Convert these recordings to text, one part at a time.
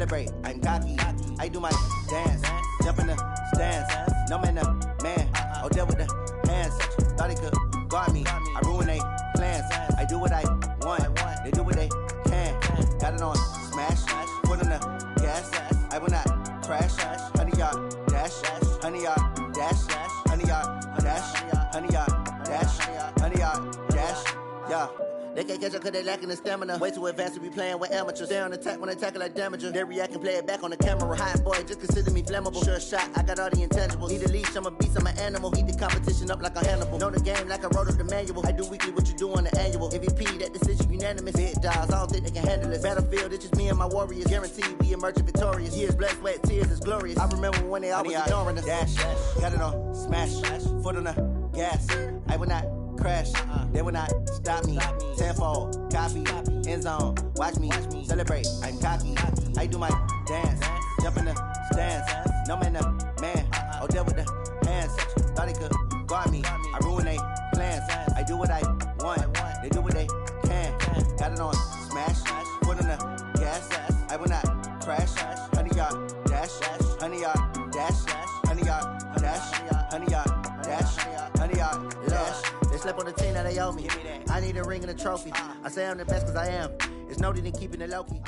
celebrate, I'm cocky. I do my dance, jump in the stands. No man, man, oh, there with the hands. Thought he could guard me, I ruin they plans. I do what I want, they do what they can. Got it on smash, foot on the gas. I will not crash, 100-yard dash, 100-yard dash, 100-yard dash, 100-yard dash, 100-yard dash, yeah. They can't catch up cause they lacking the stamina. Way too advanced to be playing with amateurs. Stay on attack when they tackle like damager. They react and play it back on the camera. Hot boy, just consider me flammable. Sure shot, I got all the intangibles. Need a leash, I'm a beast, I'm an animal. Heat the competition up like a Hannibal. Know the game like I wrote up the manual. I do weekly what you do on the annual. MVP, that decision unanimous. Big dogs, I don't think they can handle it. Battlefield, it's just me and my warriors. Guaranteed we emerge victorious. Years, blood, sweat, tears, it's glorious. I remember when they always ignoring us. Dash, got it on smash, foot on the gas. I will not crash, they will not stop me. Tenfold, copy, end zone, watch me celebrate. I'm cocky, I do my dance, jump in the stands. No man, man, oh, there with the hands. Thought he could guard me, I ruin they plans. I do what I want, they do what they can. Got it on smash, foot on the gas. I will not crash, 100-yard dash, 100-yard dash, 100-yard dash, 100-yard dash, 100-yard dash. They slept on the team that they owe me. I need a ring and a trophy. I say I'm the best cause I am. It's noted in keeping it low-key.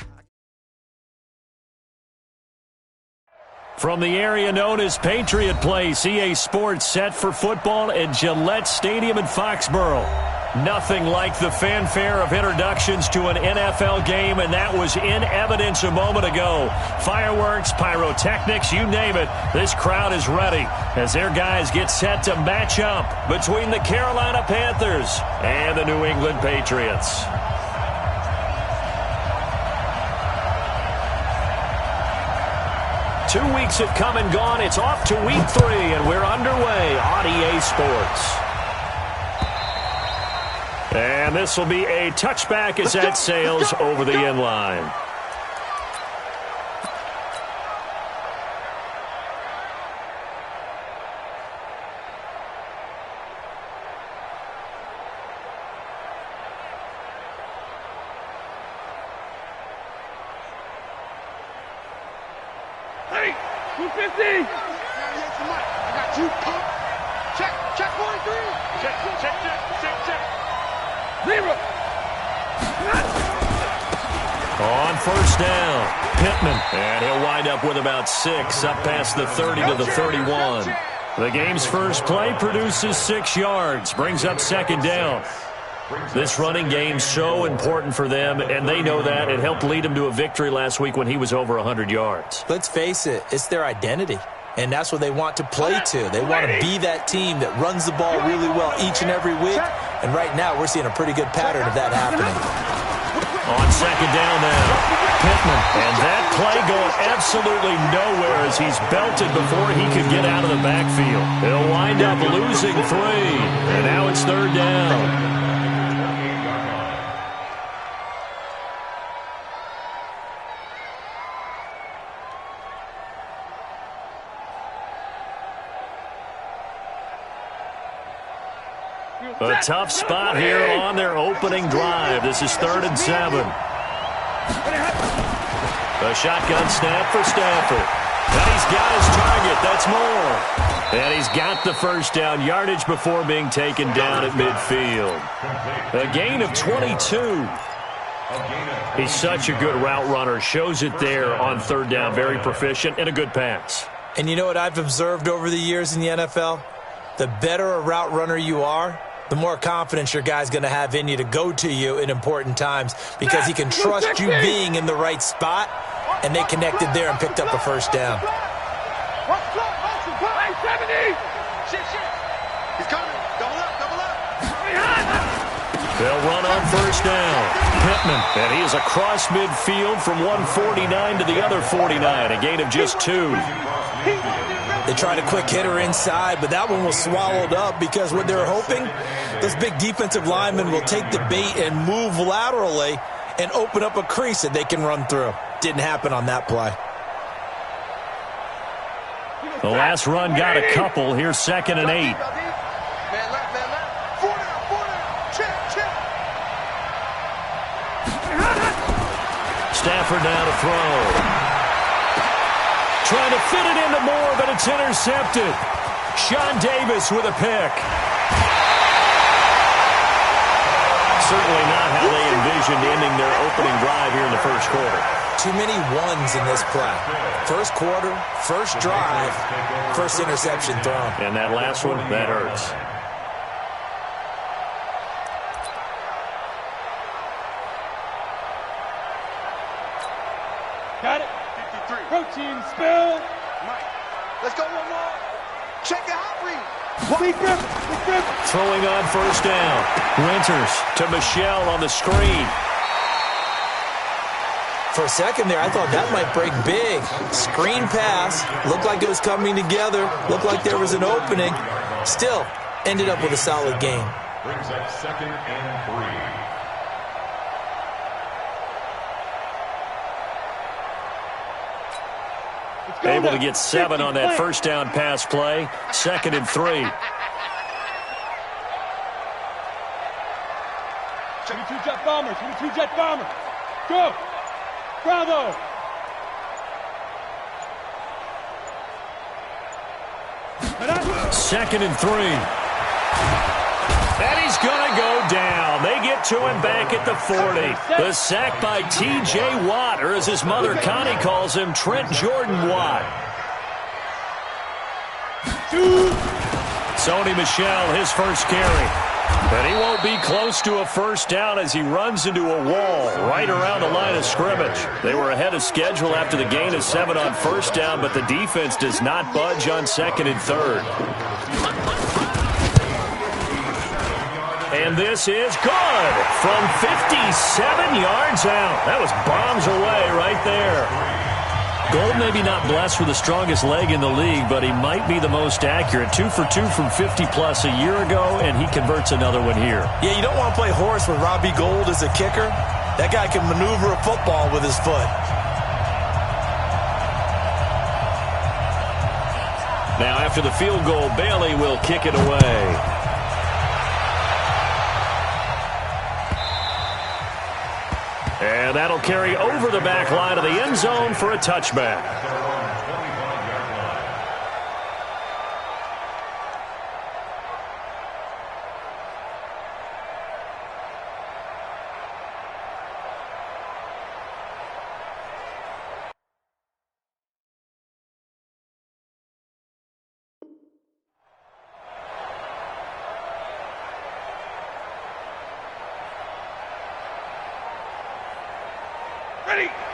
From the area known as Patriot Place, EA Sports set for football at Gillette Stadium in Foxborough. Nothing like the fanfare of introductions to an NFL game, and that was in evidence a moment ago. Fireworks, pyrotechnics, you name it, this crowd is ready as their guys get set to match up between the Carolina Panthers and the New England Patriots. Two weeks have come and gone. It's off to week 3, and we're underway on EA Sports. And this will be a touchback as that sails over the end line. Hey, 250. I got you. Check 43. Check. Zero. On first down, Pittman. And he'll wind up with about 6, up past the 30 to the 31. The game's first play produces 6 yards, brings up second down. This running game's so important for them, and they know that. It helped lead them to a victory last week when he was over 100 yards. Let's face it, it's their identity, and that's what they want to play to. They want to be that team that runs the ball really well each and every week, and right now we're seeing a pretty good pattern of that happening. On second down now, Pittman, and that play going absolutely nowhere as he's belted before he could get out of the backfield. He'll wind up losing 3, and now it's third down. A tough spot here on their opening drive. This is 3rd and 7. A shotgun snap for Stafford. And he's got his target. That's more. And he's got the first down yardage before being taken down at midfield. A gain of 22. He's such a good route runner. Shows it there on 3rd down. Very proficient and a good pass. And you know what I've observed over the years in the NFL? The better a route runner you are, the more confidence your guy's going to have in you to go to you in important times because he can trust you being in the right spot, and they connected there and picked up a first down. He's coming. Double up. They'll run on first down. Pittman, and he is across midfield from 149 to the other 49, a gain of just 2. They tried a quick hitter inside, but that one was swallowed up because what they're hoping, those big defensive linemen will take the bait and move laterally and open up a crease that they can run through. Didn't happen on that play. The last run got a couple. Here's 2nd and 8. Stafford now to throw. trying to fit it into Moore, but it's intercepted. Sean Davis with a pick. Certainly not how they envisioned ending their opening drive here in the first quarter. Too many ones in this play. First quarter, first drive, first interception thrown. And that last one, that hurts. Got it. 53. Protein spill. Mike. Let's go one more. Check the hot read. Big grip. Big grip. Throwing on first down. Winters to Michelle on the screen. For a second there, I thought that might break big. Screen pass. Looked like it was coming together. Looked like there was an opening. Still, ended up with a solid game. Brings up 2nd and 3. Able to get 7 on that first down pass play. 2nd and 3. 22 jet bomber. 22 jet bomber. Go. Bravo. Second and 3. And he's going to go down. They get to him back at the 40. The sack by T.J. Watt, or as his mother Connie calls him, Trent Jordan Watt. Sony Michel, his first carry. But he won't be close to a first down as he runs into a wall right around the line of scrimmage. They were ahead of schedule after the gain of 7 on first down, but the defense does not budge on 2nd and 3rd. And this is good from 57 yards out. That was bombs away right there. Gold maybe not blessed with the strongest leg in the league, but he might be the most accurate. 2 for 2 from 50-plus a year ago, and he converts another one here. Yeah, you don't want to play horse with Robbie Gould as a kicker. That guy can maneuver a football with his foot. Now, after the field goal, Bailey will kick it away. And that'll carry over the back line of the end zone for a touchback.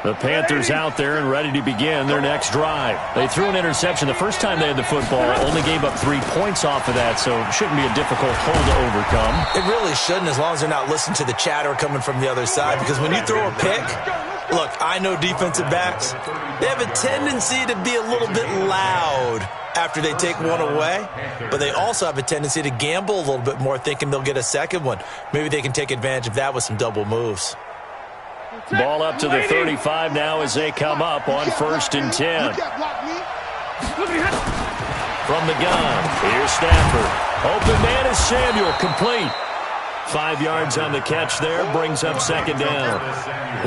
The Panthers out there and ready to begin their next drive. They threw an interception the first time they had the football, only gave up 3 points off of that, so it shouldn't be a difficult hole to overcome. It really shouldn't, as long as they're not listening to the chatter coming from the other side, because when you throw a pick, look, I know defensive backs, they have a tendency to be a little bit loud after they take one away, but they also have a tendency to gamble a little bit more, thinking they'll get a second one. Maybe they can take advantage of that with some double moves. Ball up to the 35 now as they come up on 1st and 10. From the gun, here's Stafford. Open man is Samuel, complete. 5 yards on the catch there, brings up 2nd down.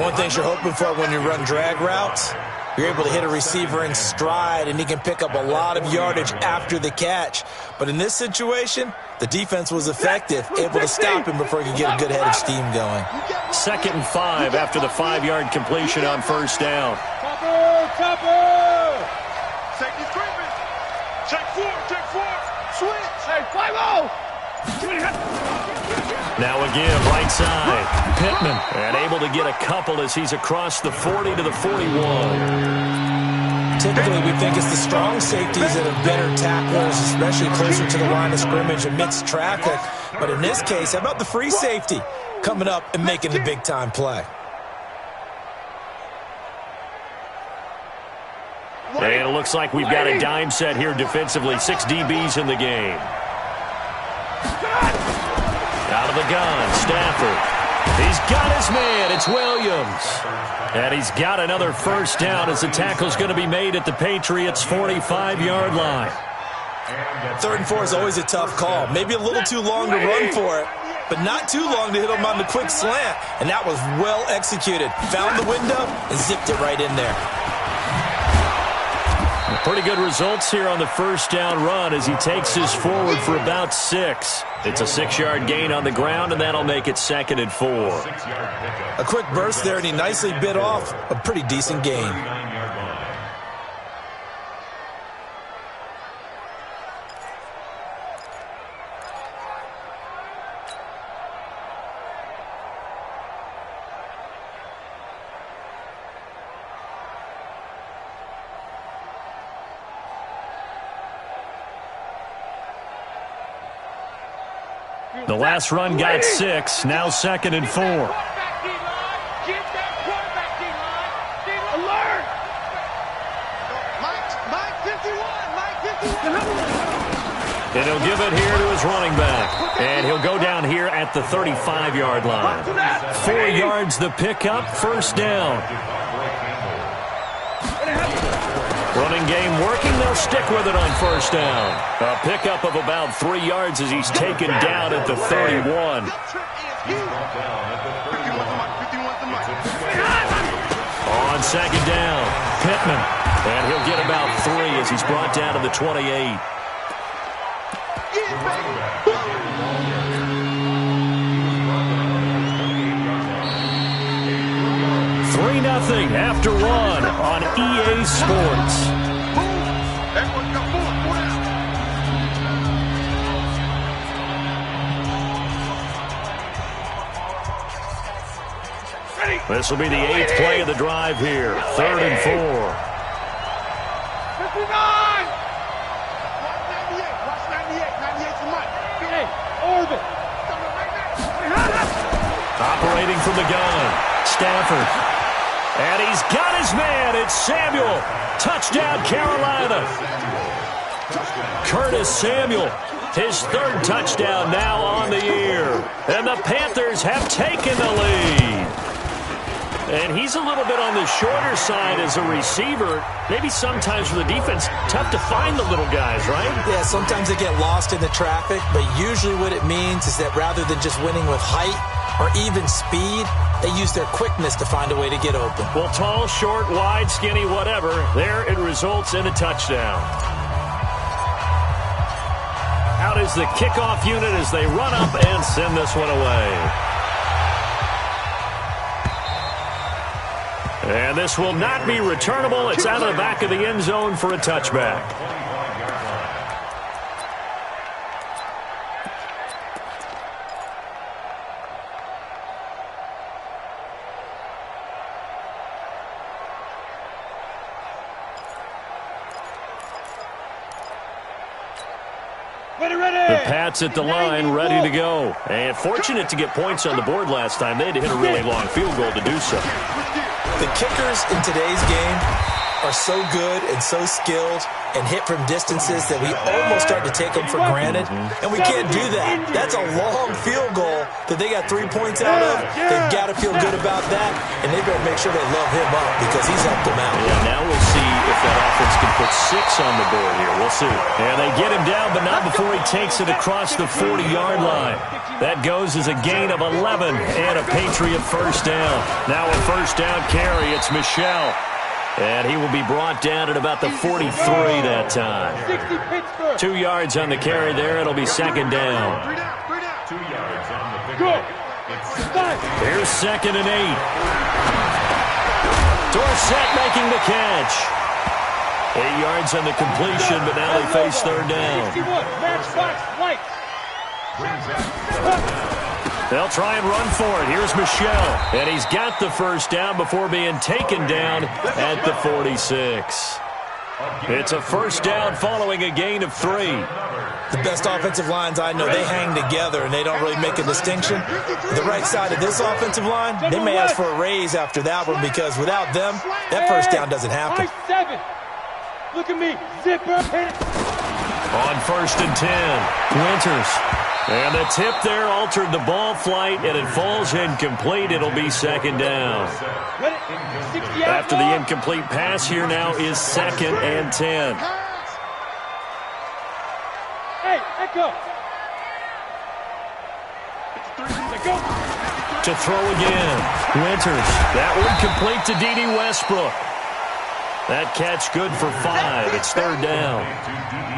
One thing you're hoping for when you run drag routes, you're able to hit a receiver in stride, and he can pick up a lot of yardage after the catch. But in this situation, the defense was effective, able to stop him before he could get a good head of steam going. 2nd and 5 after the 5-yard completion on 1st down. Chopper! Safety screaming. Check 4. Switch. Hey, 5-0. Now again, right side. Pittman, and able to get a couple as he's across the 40 to the 41. Typically, we think it's the strong safeties that are better tacklers, especially closer to the line of scrimmage amidst traffic. But in this case, how about the free safety coming up and making the big-time play? And it looks like we've got a dime set here defensively. 6 DBs in the game. Out of the gun, Stafford. He's got his man. It's Williams. And he's got another first down as the tackle's going to be made at the Patriots' 45-yard line. 3rd and 4 is always a tough call. Maybe a little too long to run for it, but not too long to hit him on the quick slant. And that was well executed. Found the window and zipped it right in there. Pretty good results here on the first down run as he takes this forward for about 6. It's a 6-yard gain on the ground, and that'll make it 2nd and 4. A quick burst there, and he nicely bit off a pretty decent gain. The last run got 6, now 2nd and 4. And he'll give it here to his running back. And he'll go down here at the 35-yard line. 4 yards the pickup, first down. Running game working, they'll stick with it on first down. A pickup of about 3 yards as he's taken down at the 31. On second down, Pittman. And he'll get about 3 as he's brought down to the 28. 3-0 after 1 on EA Sports. This will be the 8th play of the drive here. 3rd and 4. 59! Watch 98. 98 to Mike. Hey, orbit. Operating from the gun, Stafford. And he's got his man. It's Samuel. Touchdown, Carolina. Curtis Samuel, his 3rd touchdown now on the year. And the Panthers have taken the lead. And he's a little bit on the shorter side as a receiver. Maybe sometimes for the defense, tough to find the little guys, right? Yeah, sometimes they get lost in the traffic, but usually what it means is that rather than just winning with height or even speed, they use their quickness to find a way to get open. Well, tall, short, wide, skinny, whatever, there it results in a touchdown. Out is the kickoff unit as they run up and send this one away. And this will not be returnable. It's out of the back of the end zone for a touchback. The Pats at the line, ready to go. And fortunate to get points on the board last time. They had to hit a really long field goal to do so. The kickers in today's game are so good and so skilled and hit from distances that we almost start to take them for granted. And we can't do that. That's a long field goal that they got 3 points out of. They've got to feel good about that, and they better make sure they love him up because he's helped them out. Yeah, now we'll see if that offense can put 6 on the board here. We'll see. And they get him down, but not before he takes it across the 40-yard line. That goes as a gain of 11 and a Patriot first down. Now a first down carry. It's Michelle. And he will be brought down at about the 43 that time. 2 yards on the carry there. It'll be second down. 2 yards on the pickup. Here's 2nd and 8. Dorsett making the catch. 8 yards on the completion, but now they face third down. They'll try and run for it. Here's Michelle. And he's got the first down before being taken down at the 46. It's a first down following a gain of 3. The best offensive lines I know, they hang together and they don't really make a distinction. The right side of this offensive line, they may ask for a raise after that one because without them, that first down doesn't happen. Look at me. Zipper. On 1st and 10, Winters. And the tip there altered the ball flight, and it falls incomplete. It'll be second down. After the incomplete pass, here now is 2nd and 10. Hey, echo. To throw again. Winters. That one complete to D.D. Westbrook. That catch good for 5. It's third down.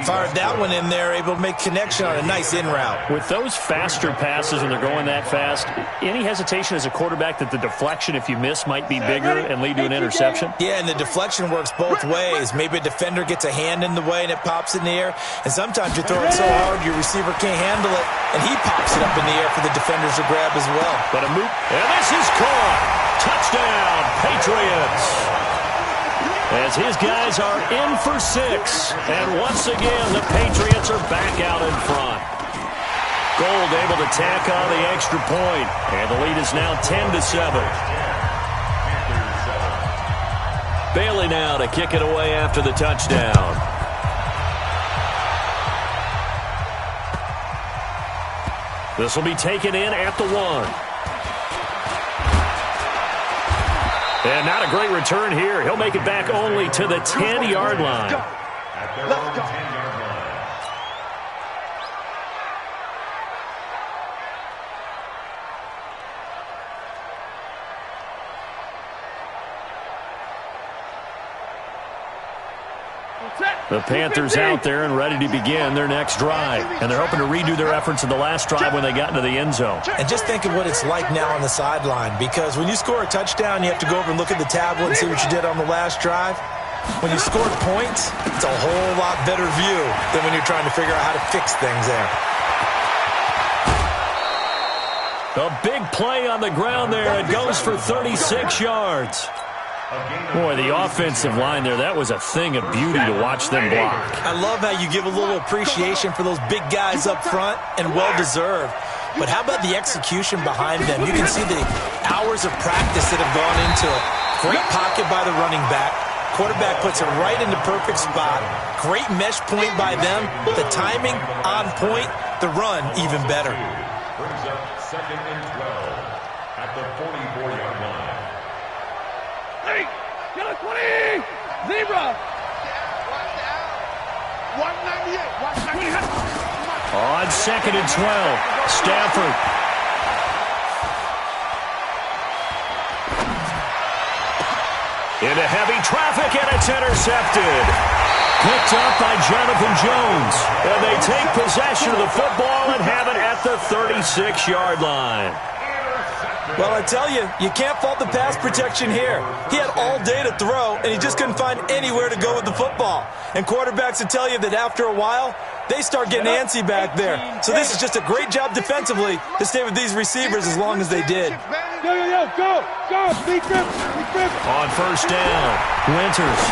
Fired that one in there, able to make connection on a nice in route. With those faster passes when they're going that fast, any hesitation as a quarterback that the deflection, if you miss, might be bigger and lead to an interception? Yeah, and the deflection works both ways. Maybe a defender gets a hand in the way and it pops in the air. And sometimes you throw it so hard your receiver can't handle it, and he pops it up in the air for the defenders to grab as well. But a move, and this is caught. Touchdown, Patriots. As his guys are in for 6. And once again, the Patriots are back out in front. Gold able to tack on the extra point. And the lead is now 10-7. Bailey now to kick it away after the touchdown. This will be taken in at the 1. And not a great return here. He'll make it back only to the 10-yard line. Let's go. The Panthers out there and ready to begin their next drive. And they're hoping to redo their efforts in the last drive when they got into the end zone. And just think of what it's like now on the sideline, because when you score a touchdown, you have to go over and look at the tablet and see what you did on the last drive. When you scored points, it's a whole lot better view than when you're trying to figure out how to fix things there. A big play on the ground there. It goes for 36 yards. Boy, the offensive line there, that was a thing of beauty to watch them block. I love how you give a little appreciation for those big guys up front, and well-deserved. But how about the execution behind them? You can see the hours of practice that have gone into it. Great pocket by the running back. Quarterback puts it right in the perfect spot. Great mesh point by them. The timing on point. The run even better. Brings up 2nd and 12 at the 44-yard line. Hey, get a 20! Zebra! 198. On 2nd and 12, Stafford. Into heavy traffic, and it's intercepted. Picked up by Jonathan Jones. And they take possession of the football and have it at the 36-yard line. Well, I tell you, you can't fault the pass protection here. He had all day to throw, and he just couldn't find anywhere to go with the football. And quarterbacks will tell you that after a while, they start getting antsy back there. So this is just a great job defensively to stay with these receivers as long as they did. Go! Big grip! On first down, Winters.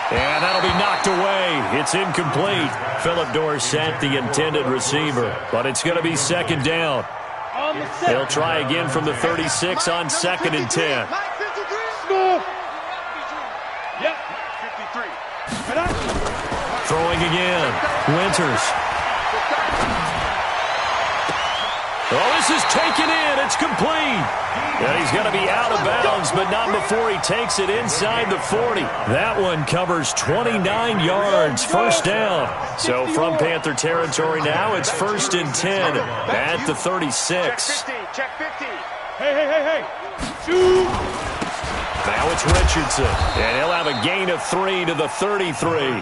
And that'll be knocked away. It's incomplete. Philip Dorsett, the intended receiver. But it's going to be 2nd down. They'll try again from the 36 on 2nd and 10. Throwing again. Winters. Oh, this is taken in. It's complete. And he's going to be out of bounds, but not before he takes it inside the 40. That one covers 29 yards. First down. So from Panther territory now, it's 1st and 10 at the 36. Check 50. Hey. Shoot. Now it's Richardson. And he'll have a gain of 3 to the 33.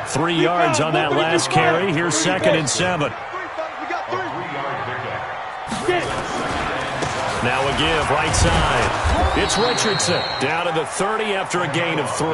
3 yards on that last carry. Here's 2nd and 7. Now a give, right side. It's Richardson. Down to the 30 after a gain of 3.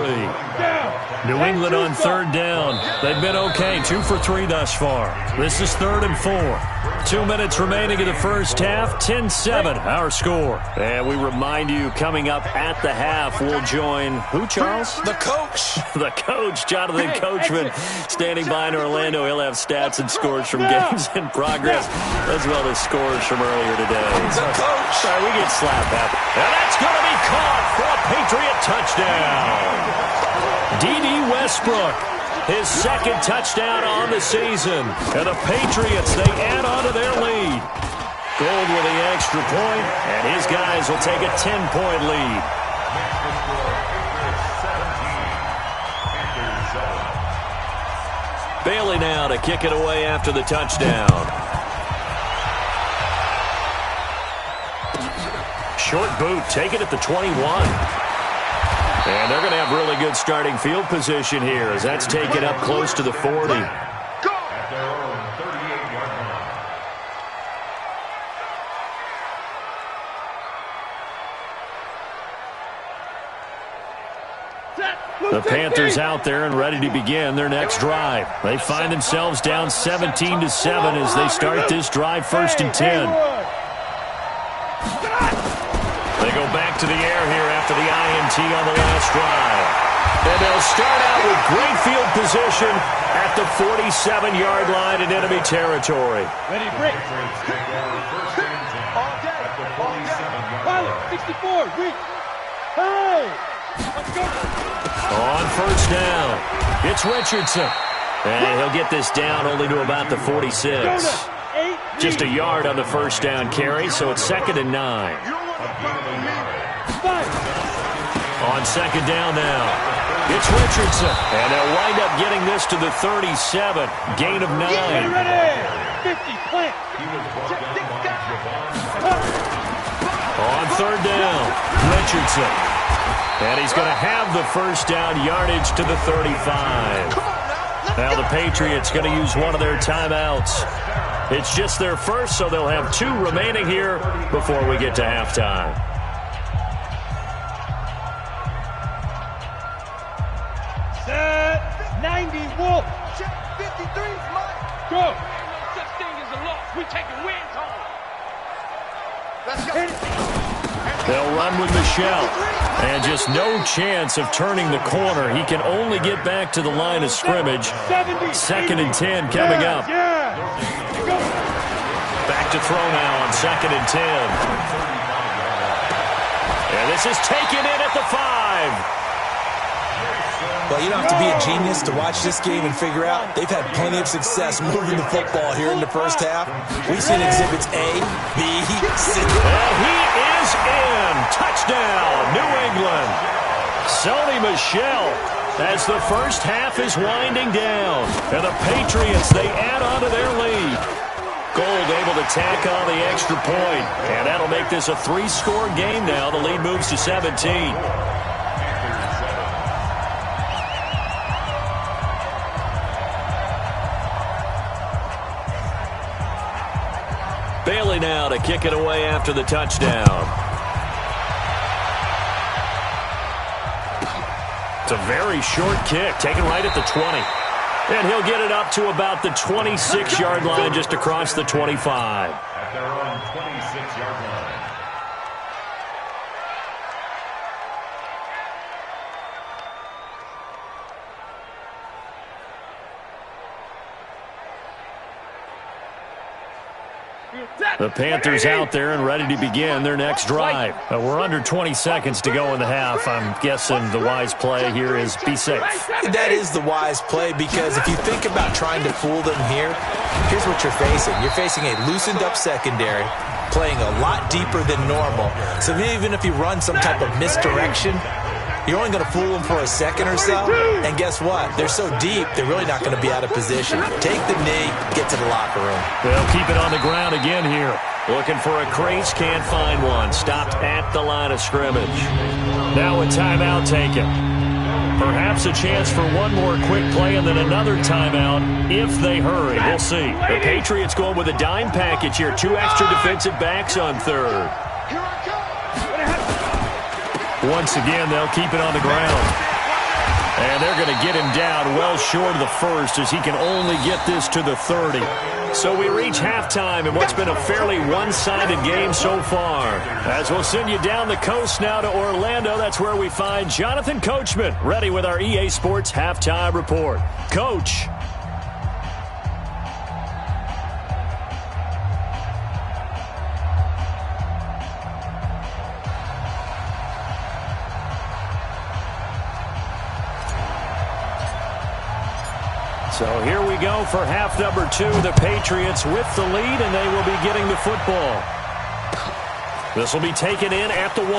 New England on 3rd down. They've been okay, 2 for 3 thus far. This is 3rd and 4. 2 minutes remaining in the first half. 10-7, our score. And we remind you, coming up at the half, we'll join who, Charles? The coach. The coach, Jonathan Coachman, standing by in Orlando. He'll have stats and scores from games in progress, as well as scores from earlier today. The coach. Sorry, we get slapped happy. And that's going to be caught for a Patriot touchdown. D.D. Westbrook, his 2nd touchdown on the season. And the Patriots, they add on to their lead. Gold with the extra point, and his guys will take a 10-point lead. Bailey now to kick it away after the touchdown. Short boot, take it at the 21. And they're going to have really good starting field position here as that's taken up close to the 40. At their own 38-yard line. The Panthers out there and ready to begin their next drive. They find themselves down 17-7 as they start this drive 1st and 10. They go back to the air here after the INT on the last drive. And they'll start out with great field position at the 47-yard line in enemy territory. Ready, break. All day. Pilot, 64, reach. Hey! Let's go. On 1st down, it's Richardson. And he'll get this down only to about the 46. Just a yard on the 1st down carry, so it's 2nd and 9. On 2nd down now, it's Richardson. And they'll wind up getting this to the 37. Gain of 9. 50, plant. On 3rd down, Richardson. And he's going to have the 1st down yardage to the 35. Now the Patriots going to use one of their timeouts. It's just their first, so they'll have 2 remaining here before we get to halftime. Set 90, Wolf. Check 53, Mike. Go. Such thing as a loss. We taking wins home. Let's go. They'll run with Michelle. And just no chance of turning the corner. He can only get back to the line of scrimmage. 2nd and 10 coming up. Back to throw now on 2nd and 10. And this is taken in at the 5. Well, you don't have to be a genius to watch this game and figure out they've had plenty of success moving the football here in the 1st half. We've seen exhibits A, B, C. And he is in. Touchdown, New England. Sony Michel as the 1st half is winding down. And the Patriots, they add on to their lead. Gold able to tack on the extra point. And that'll make this a 3-score game now. The lead moves to 17. Bailey now to kick it away after the touchdown. It's a very short kick, taken right at the 20. And he'll get it up to about the 26-yard line just across the 25. At their own 26-yard line. The Panthers out there and ready to begin their next drive. We're under 20 seconds to go in the half. I'm guessing the wise play here is be safe. That is the wise play because if you think about trying to fool them here, here's what you're facing. You're facing a loosened up secondary, playing a lot deeper than normal. So even if you run some type of misdirection, you're only going to fool them for a second or so. And guess what? They're so deep, they're really not going to be out of position. Take the knee, get to the locker room. They'll keep it on the ground again here. Looking for a crease, can't find one. Stopped at the line of scrimmage. Now a timeout taken. Perhaps a chance for one more quick play and then another timeout if they hurry. We'll see. The Patriots going with a dime package here. 2 extra defensive backs on 3rd. Once again, they'll keep it on the ground. And they're going to get him down well short of the 1st as he can only get this to the 30. So we reach halftime in what's been a fairly one-sided game so far. As we'll send you down the coast now to Orlando, that's where we find Jonathan Coachman ready with our EA Sports Halftime Report. Coach. So here we go for half number 2. The Patriots with the lead, and they will be getting the football. This will be taken in at the 1.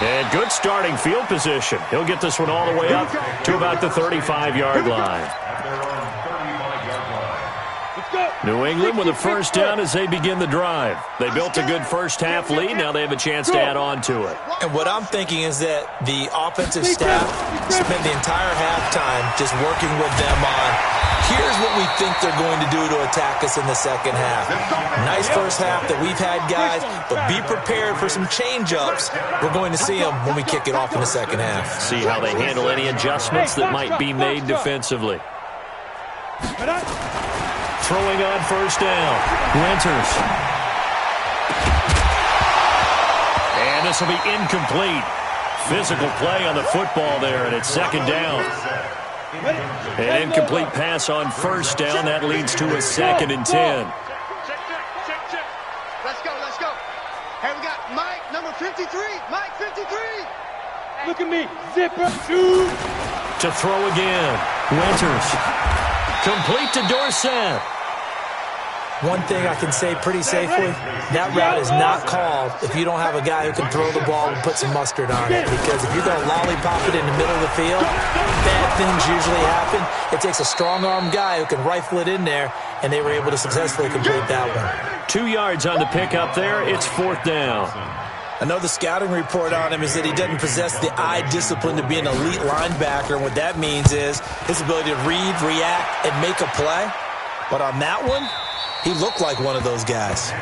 And good starting field position. He'll get this one all the way up to about the 35-yard line. At their own 35-yard line. New England with a first down as they begin the drive. They built a good first-half lead. Now they have a chance to add on to it. And what I'm thinking is that the offensive staff spent the entire halftime just working with them on, here's what we think they're going to do to attack us in the second half. Nice first half that we've had, guys, but be prepared for some change-ups. We're going to see them when we kick it off in the second half. See how they handle any adjustments that might be made defensively. Throwing on first down. Winters. And this will be incomplete. Physical play on the football there, and it's second down. An incomplete pass on first down. That leads to a 2nd and 10. Check. Let's go. Hey, we got Mike, number 53. Mike, 53. Look at me. Zipper. Shoot. To throw again. Winters. Complete to Dorsett. One thing I can say pretty safely, that route is not called if you don't have a guy who can throw the ball and put some mustard on it. Because if you're going to lollipop it in the middle of the field, bad things usually happen. It takes a strong-armed guy who can rifle it in there, and they were able to successfully complete that one. 2 yards on the pickup there. It's 4th down. I know the scouting report on him is that he doesn't possess the eye discipline to be an elite linebacker, and what that means is his ability to read, react, and make a play. But on that one, he looked like one of those guys.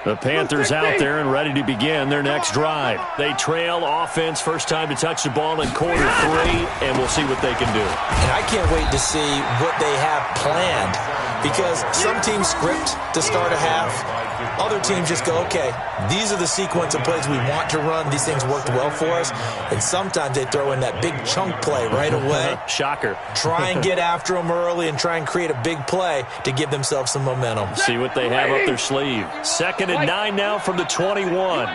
The Panthers out there and ready to begin their next drive. They trail offense, first time to touch the ball in quarter 3, and we'll see what they can do. And I can't wait to see what they have planned, because some teams script to start a half. Other teams just go, okay, these are the sequence of plays we want to run. These things worked well for us. And sometimes they throw in that big chunk play right away. Shocker. Try and get after them early and try and create a big play to give themselves some momentum. See what they have up their sleeve. 2nd and 9 now from the 21.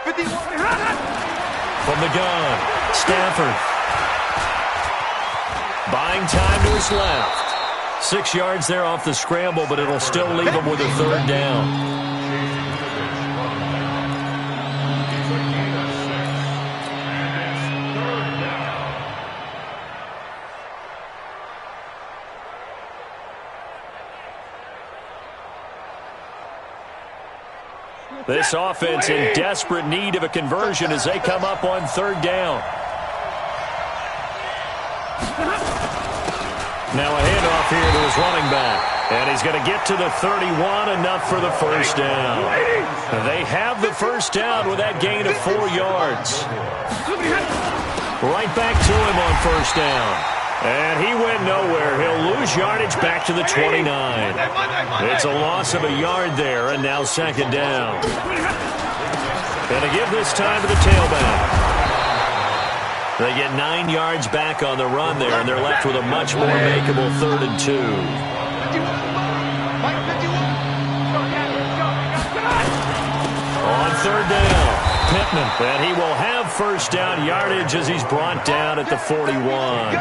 From the gun, Stafford. Buying time to his left. 6 yards there off the scramble, but it'll still leave him with a 3rd down. This offense in desperate need of a conversion as they come up on 3rd down. Now a handoff here to his running back. And he's going to get to the 31, enough for the first down. They have the first down with that gain of 4 yards. Right back to him on first down. And he went nowhere. He'll lose yardage back to the 29. It's a loss of a yard there, and now 2nd down. Going to give this time to the tailback. They get 9 yards back on the run there, and they're left with a much more makeable 3rd and 2. On 3rd down, Pittman, and he will have first down yardage as he's brought down at the 41.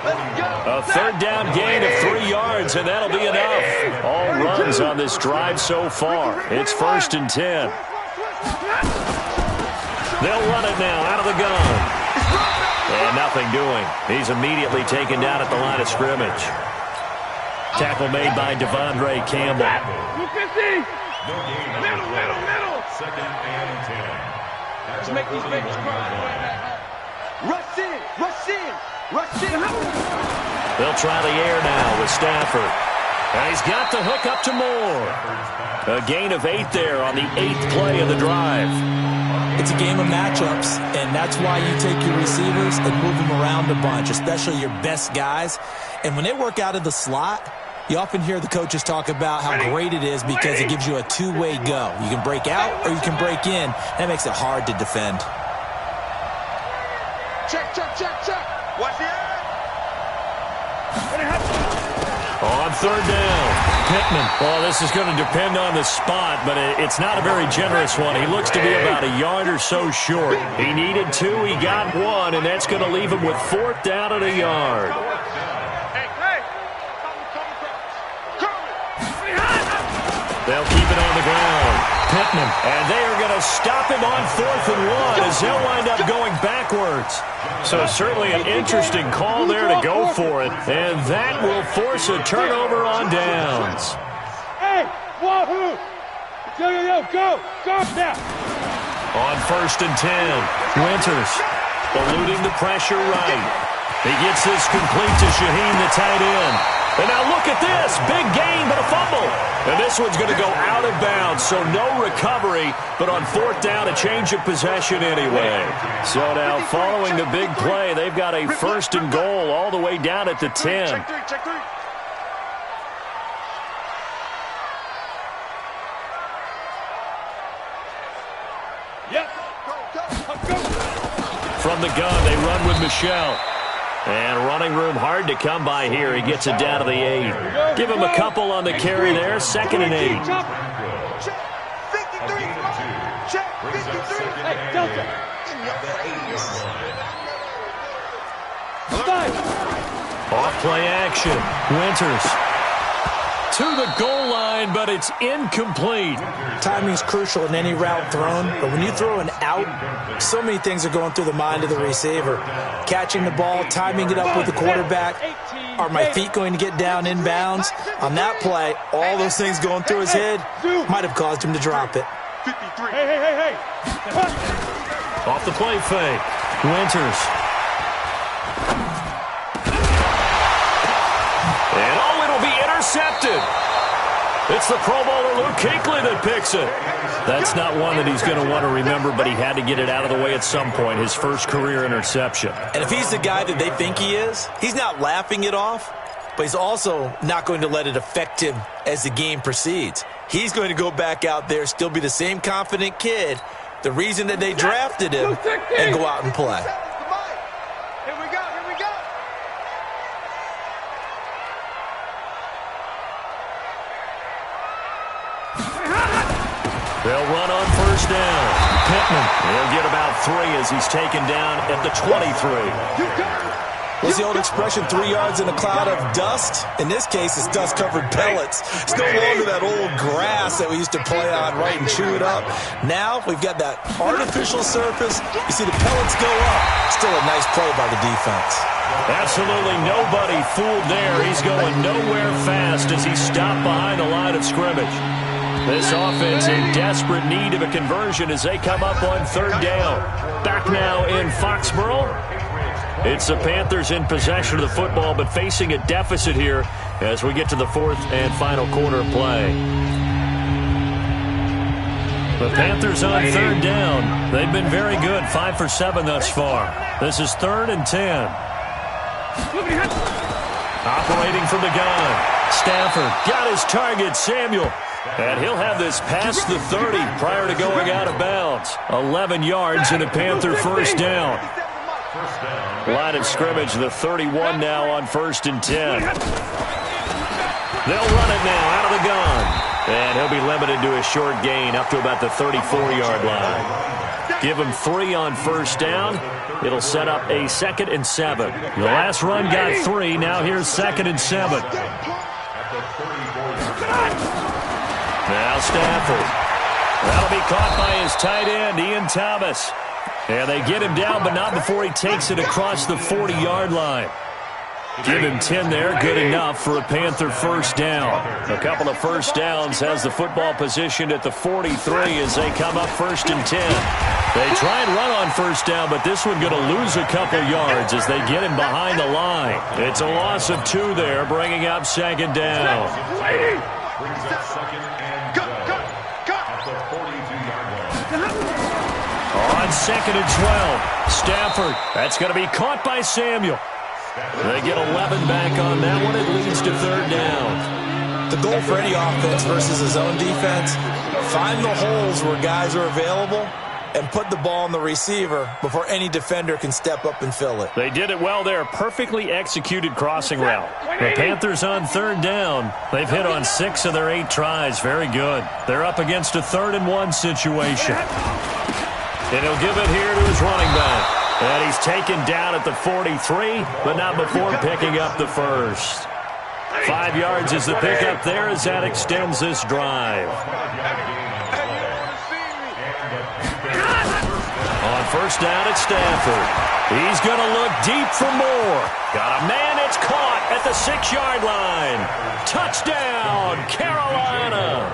A 3rd down gain of 3 yards, and that'll be enough. All runs on this drive so far. It's 1st and 10. They'll run it now out of the gun. And nothing doing. He's immediately taken down at the line of scrimmage. Tackle made by Devondre Campbell. Middle. 2nd and 10. Let's make these babies cry. Rush in. They'll try the air now with Stafford. And he's got the hook up to Moore. A gain of 8 there on the 8th play of the drive. It's a game of matchups, and that's why you take your receivers and move them around a bunch, especially your best guys. And when they work out of the slot, you often hear the coaches talk about how great it is because it gives you a two-way go. You can break out or you can break in. That makes it hard to defend. Check. Watch the eye. On 3rd down, Pittman. Well, this is going to depend on the spot, but it's not a very generous one. He looks to be about a yard or so short. He needed 2, he got 1, and that's going to leave him with 4th down and a yard. They'll keep it on the ground. Pittman, and they are going to stop him on 4th and 1 as they'll wind up going backwards. So certainly an interesting call there to go for it, and that will force a turnover on downs. Hey, wahoo! Yo, go now! On 1st and 10, Winters eluding the pressure right. He gets this complete to Shaheen, the tight end. And now look at this. Big gain, but a fumble. And this one's going to go out of bounds, so no recovery. But on 4th down, a change of possession anyway. So now following the big play, they've got a 1st and goal all the way down at the 10. Check 3. Yep. Go. From the gun, they run with Michelle. And running room hard to come by here. He gets it down to the 8. Give him a couple on the carry there. 2nd and 8. Check 53. Check 53. Hey, Delta. Off play action. Winters to the goal line, but it's incomplete. Timing is crucial in any route thrown, but when you throw an out, so many things are going through the mind of the receiver. Catching the ball, timing it up with the quarterback. Are my feet going to get down inbounds? On that play, all those things going through his head might have caused him to drop it. 53. Hey. Off the play fake. Winters. And it'll be intercepted. It's the Pro Bowler Luke Kuechly that picks it. That's not one that he's going to want to remember, but he had to get it out of the way at some point, his first career interception. And if he's the guy that they think he is, he's not laughing it off, but he's also not going to let it affect him as the game proceeds. He's going to go back out there, still be the same confident kid, the reason that they drafted him, and go out and play. Here we go. They'll run on 1st down. Pittman, he'll get about 3 as he's taken down at the 23. What's the old expression, 3 yards in a cloud of dust? In this case, it's dust-covered pellets. It's no longer that old grass that we used to play on, right, and chew it up. Now we've got that artificial surface. You see the pellets go up. Still a nice play by the defense. Absolutely nobody fooled there. He's going nowhere fast as he stopped behind the line of scrimmage. This offense in desperate need of a conversion as they come up on 3rd down. Back now in Foxborough. It's the Panthers in possession of the football, but facing a deficit here as we get to the 4th and final quarter of play. The Panthers on 3rd down. They've been very good, 5 for 7 thus far. This is 3rd and 10. Operating from the gun. Stafford got his target, Samuel. And he'll have this past the 30 prior to going out of bounds. 11 yards and a Panther 1st down. Line of scrimmage, the 31 now on 1st and 10. They'll run it now out of the gun. And he'll be limited to a short gain up to about the 34-yard line. Give him 3 on 1st down. It'll set up a 2nd and 7. The last run got 3. Now here's 2nd and 7. Now Stafford. That'll be caught by his tight end, Ian Thomas. And they get him down, but not before he takes it across the 40-yard line. Give him 10 there, good enough for a Panther 1st down. A couple of 1st downs has the football positioned at the 43 as they come up 1st and 10. They try and run on 1st down, but this one going to lose a couple yards as they get him behind the line. It's a loss of 2 there, bringing up 2nd down. On 2nd and 12, Stafford. That's going to be caught by Samuel. They get 11 back on that one. It leads to 3rd down. The goal for any offense versus his own defense, find the holes where guys are available and put the ball on the receiver before any defender can step up and fill it. They did it well there. Perfectly executed crossing route. The Panthers on third down. They've hit on 6 of their 8 tries. Very good. They're up against a 3rd-and-1 situation. And he'll give it here to his running back. And he's taken down at the 43, but not before picking up the first. 5 yards is the pickup there as that extends this drive. On first down at Stanford. He's going to look deep for more. Got a man, it's caught at the 6-yard line. Touchdown, Carolina.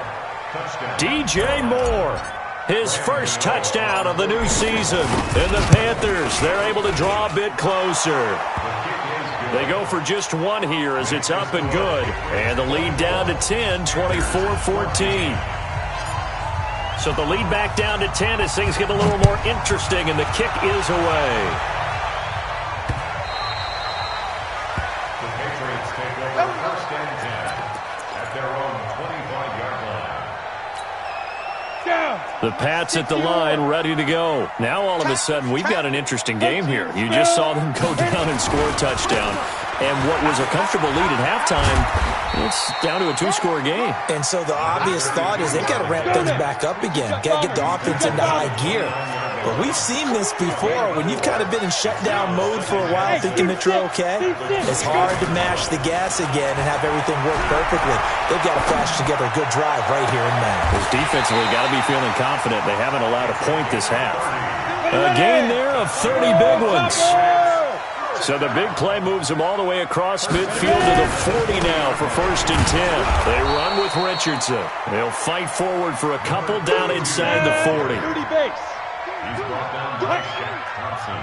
DJ Moore. His first touchdown of the new season. And the Panthers, they're able to draw a bit closer. They go for just 1 here as it's up and good. And the lead down to 10, 24-14. So the lead back down to 10 as things get a little more interesting, and the kick is away. The Patriots take over first and 10 at their own 25-yard line. The Pats at the line, ready to go. Now all of a sudden, we've got an interesting game here. You just saw them go down and score a touchdown. And what was a comfortable lead at halftime, it's down to a 2-score game. And so the obvious thought is they've got to ramp things back up again. Got to get the offense into high gear. But we've seen this before. When you've kind of been in shutdown mode for a while thinking that you're okay, it's hard to mash the gas again and have everything work perfectly. They've got to flash together a good drive right here in May. Because defensively, got to be feeling confident. They haven't allowed a point this half. A gain there of 30 big ones. So the big play moves them all the way across midfield to the 40 now for first and 10. They run with Richardson. They'll fight forward for a couple down inside the 40. He's brought down by Shaq Thompson.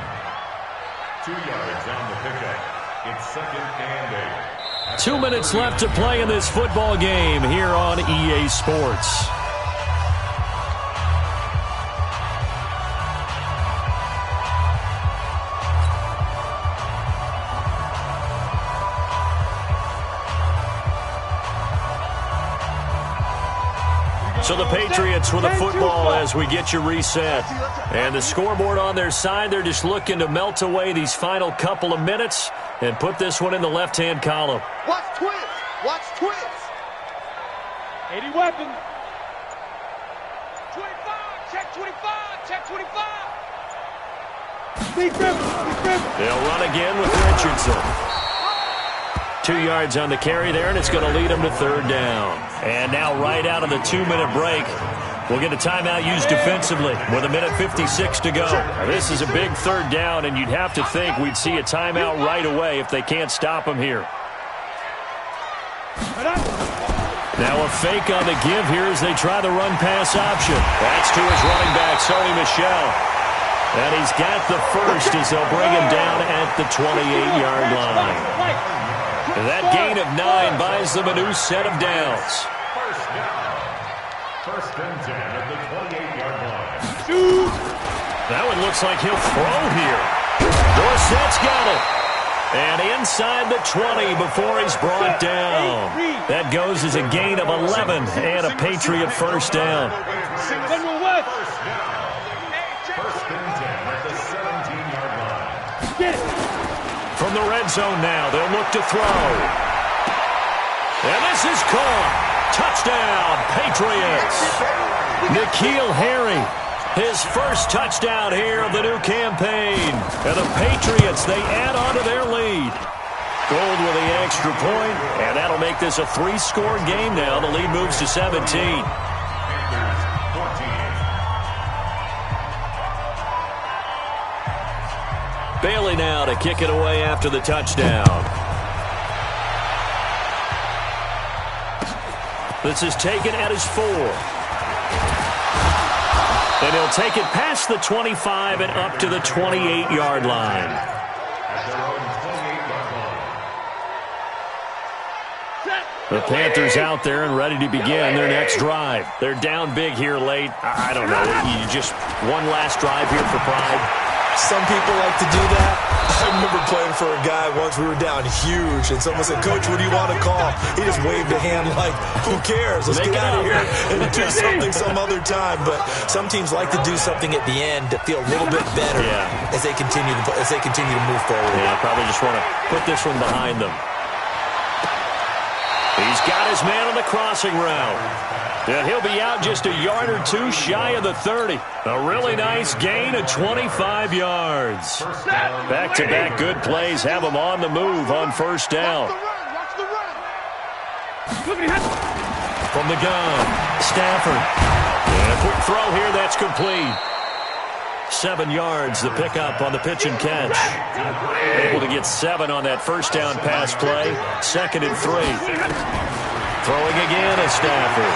2 yards on the pickup. It's 2nd and 8. 2 minutes left to play in this football game here on EA Sports. So the Patriots with the football as we get you reset. And the scoreboard on their side, they're just looking to melt away these final couple of minutes and put this one in the left-hand column. Watch twins. Watch twins. 80 weapons. 25. Check 25. Check 25. They'll run again with Richardson. 2 yards on the carry there, and it's going to lead them to third down. And now right out of the 2-minute break, we'll get a timeout used defensively with 1:56 to go. Now, this is a big third down, and you'd have to think we'd see a timeout right away if they can't stop them here. Now a fake on the give here as they try the run-pass option. That's to his running back, Sony Michel. And he's got the first as they'll bring him down at the 28-yard line. That gain of 9 buys them a new set of downs. First down. First and 10 at the 28-yard line. That one looks like he'll throw here. Dorsett's got it. And inside the 20 before he's brought down. That goes as a gain of 11 and a Patriot first down. First down. First and 10 at the 17-yard line. From the red zone now, they'll look to throw. And this is caught. Touchdown, Patriots. N'Keal Harry, his first touchdown here of the new campaign. And the Patriots, they add on to their lead. Gold with the extra point, and that'll make this a 3-score game now. The lead moves to 17. Bailey now to kick it away after the touchdown. This is taken at his 4. And he'll take it past the 25 and up to the 28-yard line. The Panthers out there and ready to begin their next drive. They're down big here late. I don't know. You just one last drive here for pride. Some people like to do that. I remember playing for a guy once. We were down huge, and someone said, "Coach, what do you want to call?" He just waved a hand like, "Who cares? Let's get out of here and do something some other time." But some teams like to do something at the end to feel a little bit better as they continue to move forward. Yeah, probably just want to put this one behind them. He's got his man on the crossing route. And he'll be out just a yard or two shy of the 30. A really nice gain of 25 yards. Back-to-back good plays have him on the move on first down. From the gun, Stafford. And a quick throw here, that's complete. 7 yards, the pickup on the pitch and catch. Able to get 7 on that first down pass play. 2nd and 3. Throwing again is Stafford.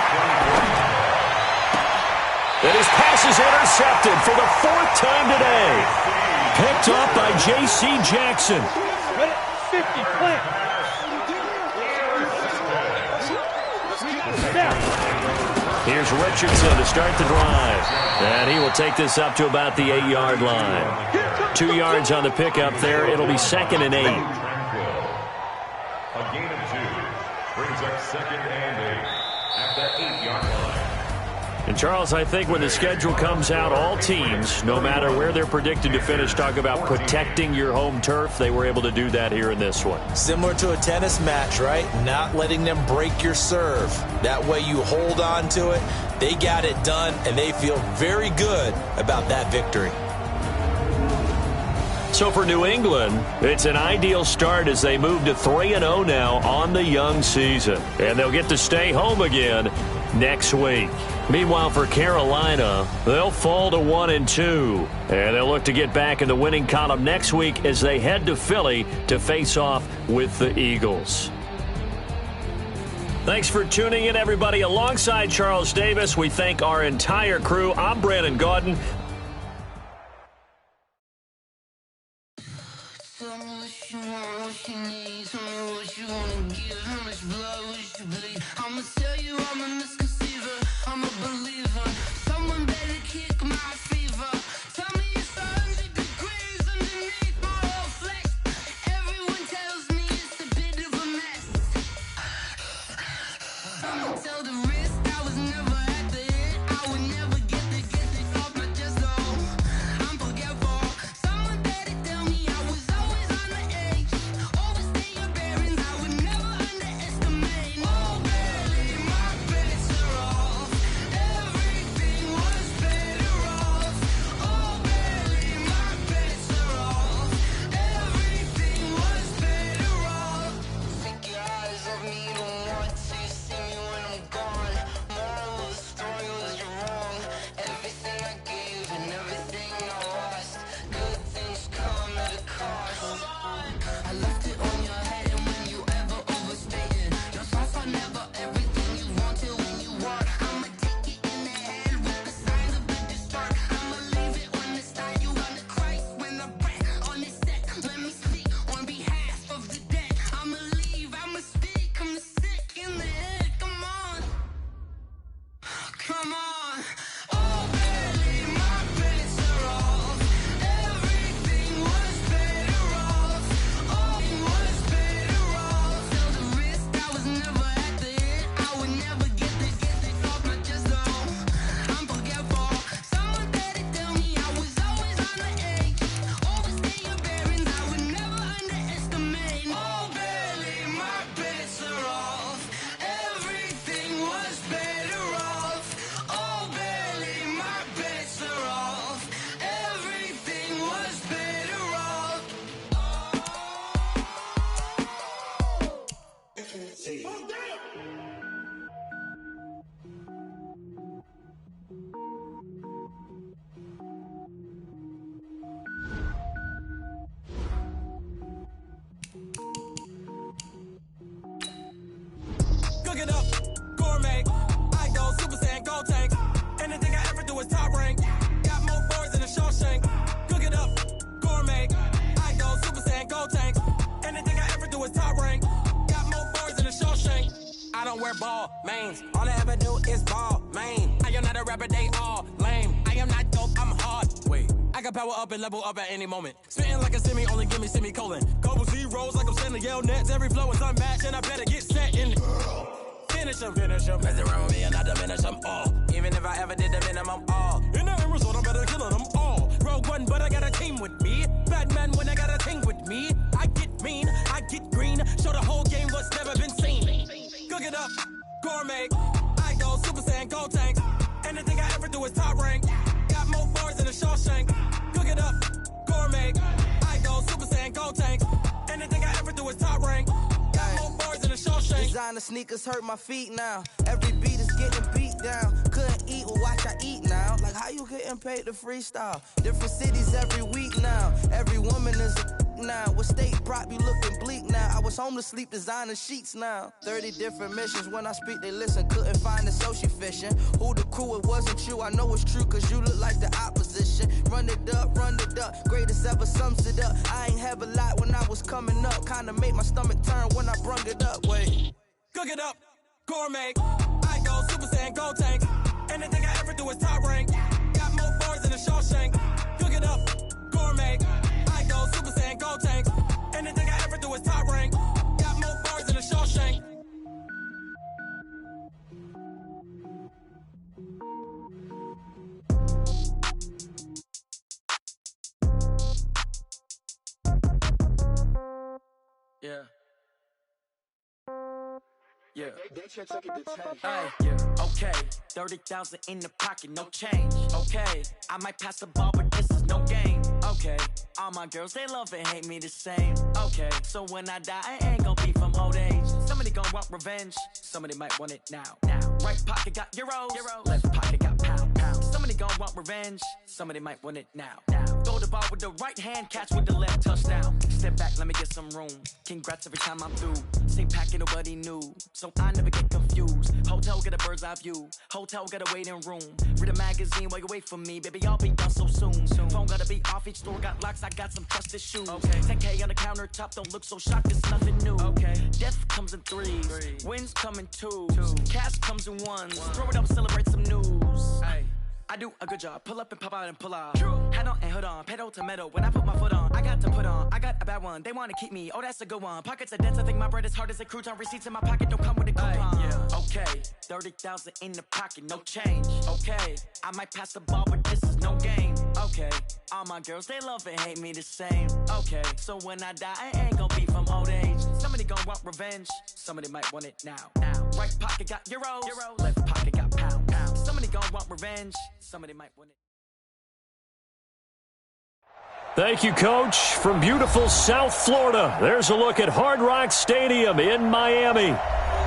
And his pass is intercepted for the 4th time today. Picked up by J.C. Jackson. 50, plant. Here's Richardson to start the drive. And he will take this up to about the 8-yard line. 2 yards on the pickup there. It'll be 2nd and 8. A gain of 2 brings up 2nd and 8 at the 8-yard line. And, Charles, I think when the schedule comes out, all teams, no matter where they're predicted to finish, talk about protecting your home turf. They were able to do that here in this one. Similar to a tennis match, right? Not letting them break your serve. That way you hold on to it. They got it done, and they feel very good about that victory. So for New England, it's an ideal start as they move to 3-0 now on the young season. And they'll get to stay home again next week. Meanwhile, for Carolina, they'll fall to 1-2. And they'll look to get back in the winning column next week as they head to Philly to face off with the Eagles. Thanks for tuning in, everybody. Alongside Charles Davis, we thank our entire crew. I'm Brandon Gaudin. Ball, mains. All I ever do is ball, main. I am not a rapper, they all lame. I am not dope, I'm hard. Wait. I got power up and level up at any moment. Spitting like a semi, only give me semicolon. Couple zeros like I'm sending yell nets. Every flow is unmatched, and I better get set in. Finish them. Mess around with me and I diminish them all. Even if I ever did the minimum, all. In the end result, I'm better killing them all. Rogue One, but I got a team with me. Batman when I got a team with me. I get mean, I get green. Show the whole game what's never been seen. Cook it up, gourmet. I go Super Saiyan, gold tanks. Anything I ever do is top rank. Got more bars than a Shawshank. Cook it up, gourmet. I go Super Saiyan, gold tanks. Anything I ever do is top rank. Got more bars than a Shawshank. Designer sneakers hurt my feet now. Every beat is getting beat down. Couldn't eat, well watch I eat now. Like how you getting paid to freestyle? Different cities every week now. Every woman is now. What state prop you looking bleak now? I was home to sleep designing sheets now. 30 different missions. When I speak they listen. Couldn't find it so she fishing. Who the crew, it wasn't you. I know it's true cause you look like the opposition. Run it up. Greatest ever sums it up. I ain't have a lot when I was coming up. Kinda made my stomach turn when I brung it up. Wait. Cook it up, gourmet. I go Super Saiyan, gold tanks. Anything I ever do is top rank. Got more bars than a Shawshank. Cook it up, gourmet. I go Super Saiyan, gold tanks. Anything I ever do is top rank. Got more bars than a Shawshank. Yeah. Yeah. Okay. 30,000 in the pocket, no change. Okay. I might pass the ball, but this is no game. Okay. All my girls, they love and hate me the same. Okay. So when I die, I ain't gonna be from old age. Somebody gonna want revenge. Somebody might want it now. Right pocket got euros. Left pocket got pounds. Somebody gonna want revenge. Somebody might want it now. Throw the ball with the right hand, catch with the left, touchdown. Step back, let me get some room. Congrats every time I'm through. Same packet, nobody knew. So I never get confused. Hotel, get a bird's eye view. Hotel, get a waiting room. Read a magazine while you wait for me. Baby, I'll be done so soon. Phone gotta be off, each store got locks. I got some trusted shoes. 10K on the countertop, don't look so shocked, it's nothing new. Death comes in threes. Wins come in twos. Cash comes in ones. Throw it up, celebrate some news. I do a good job. Pull up and pop out and pull off. Head on and hood on. Pedal to metal. When I put my foot on, I got to put on. I got a bad one. They want to keep me. Oh, that's a good one. Pockets are dense. I think my bread is hard as a crouton. Receipts in my pocket don't come with a coupon. Okay. 30,000 in the pocket. No change. Okay. I might pass the ball, but this is no game. Okay. All my girls, they love and hate me the same. Okay. So when I die, I ain't gonna be from old age. Somebody gonna want revenge. Somebody might want it now. Right pocket got euros. Left pocket got pounds. Somebody gonna want revenge. Somebody might win it. Thank you, Coach. From beautiful South Florida, there's a look at Hard Rock Stadium in Miami.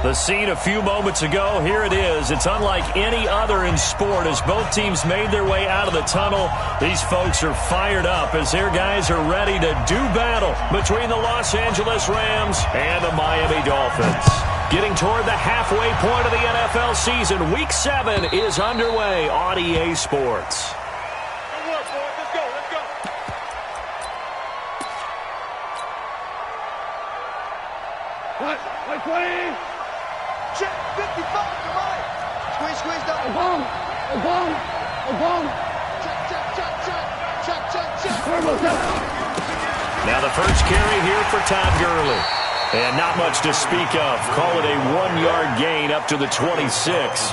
The scene a few moments ago, here it is. It's unlike any other in sport as both teams made their way out of the tunnel. These folks are fired up as their guys are ready to do battle between the Los Angeles Rams and the Miami Dolphins. Getting toward the halfway point of the NFL season, Week 7 is underway on EA Sports. Good work, boys. Let's go. What? Play. Check 55 to right. Squeeze down. A bomb. Check. Now the first carry here for Todd Gurley. And not much to speak of. Call it a 1-yard gain up to the 26.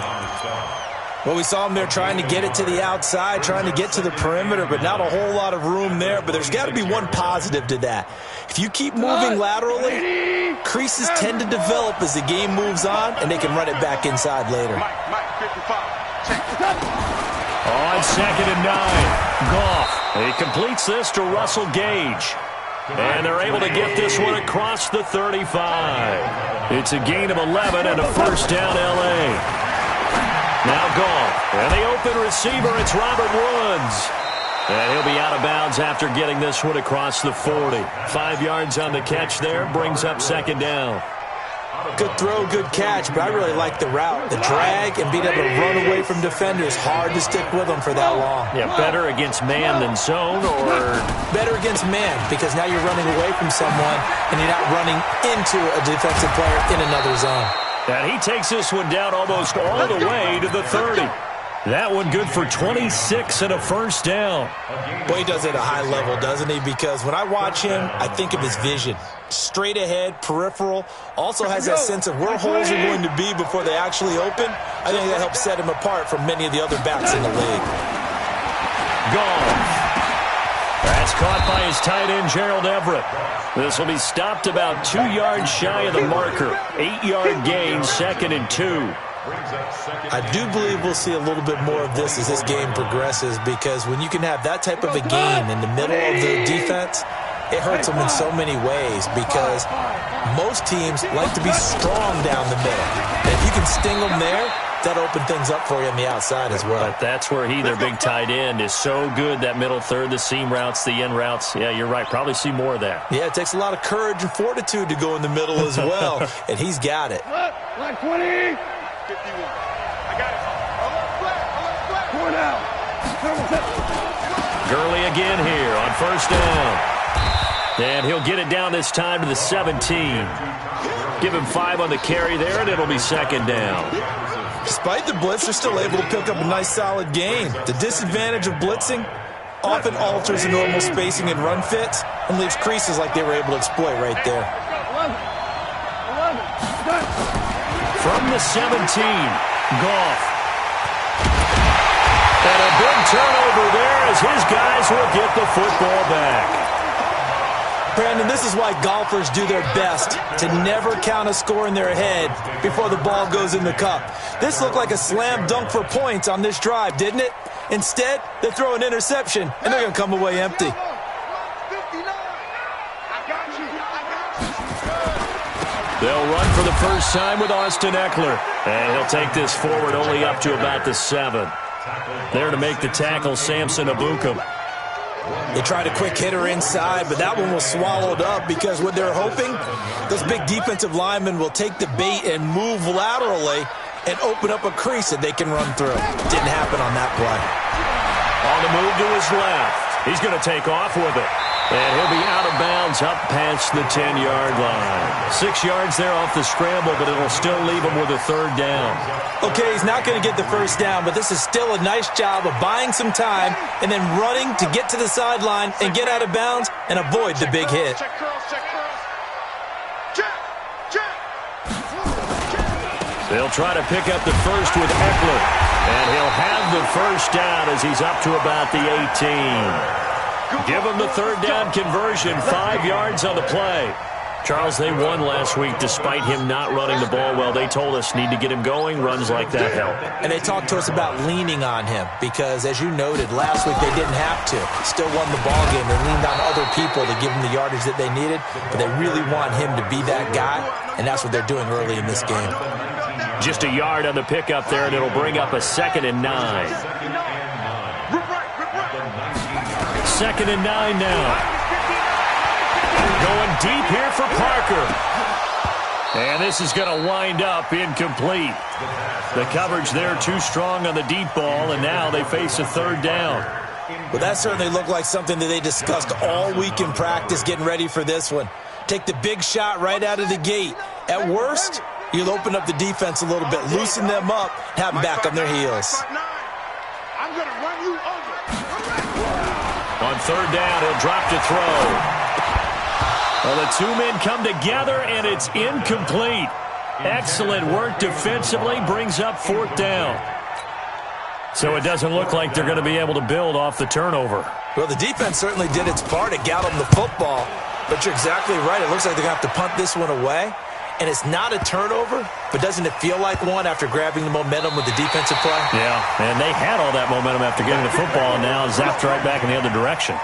Well, we saw him there trying to get it to the outside, trying to get to the perimeter, but not a whole lot of room there. But there's got to be one positive to that. If you keep moving laterally, creases tend to develop as the game moves on, and they can run it back inside later. Mike, 55. On 2nd and 9, Goff. He completes this to Russell Gage. And they're able to get this one across the 35. It's a gain of 11 and a first down L.A. Now Goff. And the open receiver, it's Robert Woods. And he'll be out of bounds after getting this one across the 40. 5 yards on the catch there, brings up 2nd down. Good throw, good catch, but I really like the route. The drag and being able to run away from defenders, hard to stick with them for that long. Yeah, better against man than zone, or? Better against man, because now you're running away from someone and you're not running into a defensive player in another zone. And he takes this one down almost all the way to the 30. That one good for 26 and a first down. Well, he does it at a high level, doesn't he? Because when I watch him, I think of his vision. Straight ahead, peripheral. Also has that sense of where holes are going to be before they actually open. I think that helps set him apart from many of the other backs in the league. Goff. That's caught by his tight end, Gerald Everett. This will be stopped about 2 yards shy of the marker. 8-yard gain, 2nd and 2. I do believe we'll see a little bit more of this as this game progresses, because when you can have that type of a gain in the middle of the defense, it hurts them in so many ways, because most teams like to be strong down the middle. And if you can sting them there, that open things up for you on the outside as well. But that's where their big tight end, is so good, that middle third, the seam routes, the in routes. Yeah, you're right. Probably see more of that. Yeah, it takes a lot of courage and fortitude to go in the middle as well, and he's got it. Black 20. 51. I got it. Going out. Gurley again here on first down. And he'll get it down this time to the 17. Give him 5 on the carry there, and it'll be 2nd down. Despite the blitz, they're still able to pick up a nice, solid gain. The disadvantage of blitzing often alters the normal spacing and run fits and leaves creases like they were able to exploit right there. From the 17, Goff. And a big turnover there as his guys will get the football back. Brandon, this is why golfers do their best to never count a score in their head before the ball goes in the cup. This looked like a slam dunk for points on this drive, didn't it? Instead, they throw an interception, and they're going to come away empty. They'll run for the first time with Austin Eckler. And he'll take this forward only up to about the 7. There to make the tackle, Samson Ebukam. They tried a quick hitter inside, but that one was swallowed up, because what they're hoping, those big defensive linemen will take the bait and move laterally and open up a crease that they can run through. Didn't happen on that play. On the move to his left. He's going to take off with it. And he'll be out of bounds up past the 10-yard line. 6 yards there off the scramble, but it'll still leave him with a 3rd down. Okay, he's not going to get the first down, but this is still a nice job of buying some time and then running to get to the sideline and get out of bounds and avoid the big hit. They'll try to pick up the first with Eckler. And he'll have the first down as he's up to about the 18. Give him the 3rd down conversion, 5 yards on the play. Charles, they won last week despite him not running the ball well. They told us need to get him going. Runs like that help. And they talked to us about leaning on him because, as you noted, last week they didn't have to. Still won the ball game. They leaned on other people to give him the yardage that they needed, but they really want him to be that guy, and that's what they're doing early in this game. Just a yard on the pickup there, and it'll bring up a 2nd and 9. 2nd and 9 now. Going deep here for Parker. And this is going to wind up incomplete. The coverage there too strong on the deep ball, and now they face a 3rd down. Well, that certainly looked like something that they discussed all week in practice getting ready for this one. Take the big shot right out of the gate. At worst, you'll open up the defense a little bit, loosen them up, have them back on their heels. I'm going to run you over. On 3rd down, he'll drop to throw. Well, the 2 men come together, and it's incomplete. Excellent work defensively, brings up 4th down. So it doesn't look like they're going to be able to build off the turnover. Well, the defense certainly did its part. It got them the football. But you're exactly right. It looks like they're going to have to punt this one away. And it's not a turnover, but doesn't it feel like one after grabbing the momentum with the defensive play? Yeah, and they had all that momentum after getting the football, and now zapped right back in the other direction.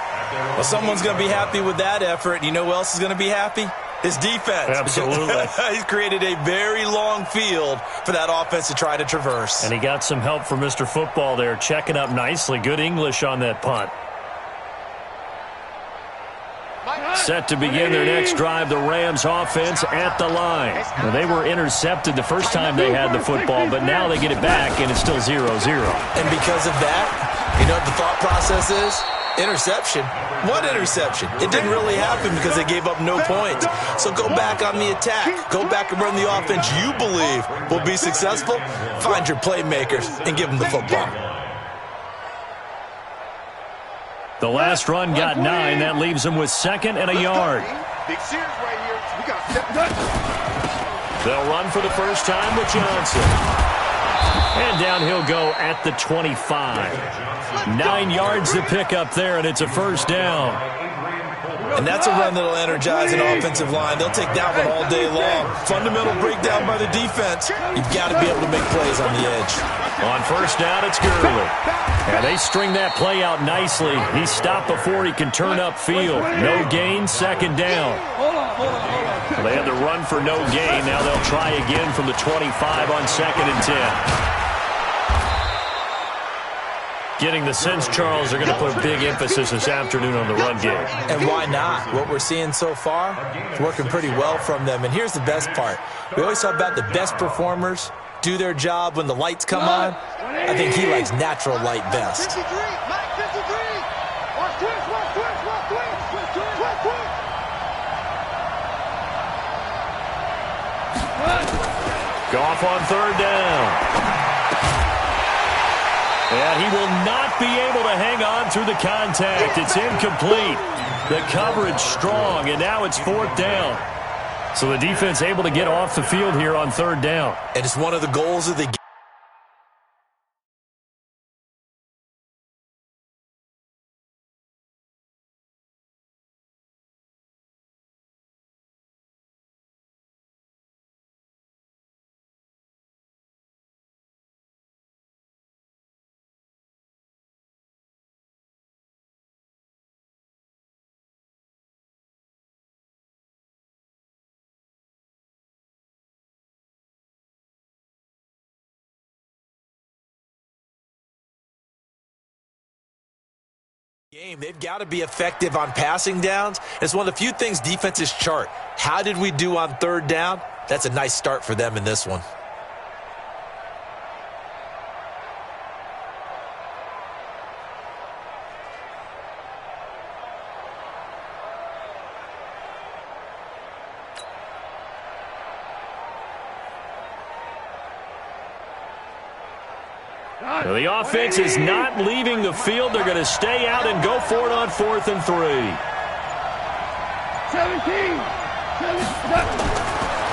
Well, someone's going to be happy with that effort. You know who else is going to be happy? His defense. Absolutely. He's created a very long field for that offense to try to traverse. And he got some help from Mr. Football there, checking up nicely. Good English on that punt. Set to begin their next drive, the Rams offense at the line. Well, they were intercepted the first time they had the football, but now they get it back, and it's still 0-0. And because of that, you know what the thought process is? Interception? What interception? It didn't really happen because they gave up no points. So go back on the attack. Go back and run the offense you believe will be successful. Find your playmakers and give them the football. The last run got 9. That leaves them with 2nd and a yard. Big series right here. We got 7. They'll run for the first time with Johnson. And down he'll go at the 25. 9 yards to pick up there, and it's a first down. And that's a run that'll energize an offensive line. They'll take that one all day long. Fundamental breakdown by the defense. You've got to be able to make plays on the edge. On first down, it's Gurley. And they string that play out nicely. He stopped before he can turn upfield. No gain, 2nd down. Well, they had to run for no gain. Now they'll try again from the 25 on 2nd and 10. Getting the sense, Charles, they're going to put a big emphasis this afternoon on the run game. And why not? What we're seeing so far is working pretty well from them. And here's the best part. We always talk about the best performers do their job when the lights come on. I think he likes natural light best. 53, Mike 53. Watch twist, watch twist, watch twist, twist, twist, twist. Goff on 3rd down. And he will not be able to hang on through the contact. It's incomplete. The coverage strong, and now it's 4th down. So the defense able to get off the field here on 3rd down. And it's one of the goals of the game. They've got to be effective on passing downs. It's one of the few things defenses chart. How did we do on 3rd down? That's a nice start for them in this one. Well, the offense is not leaving the field. They're going to stay out and go for it on 4th and 3. 17.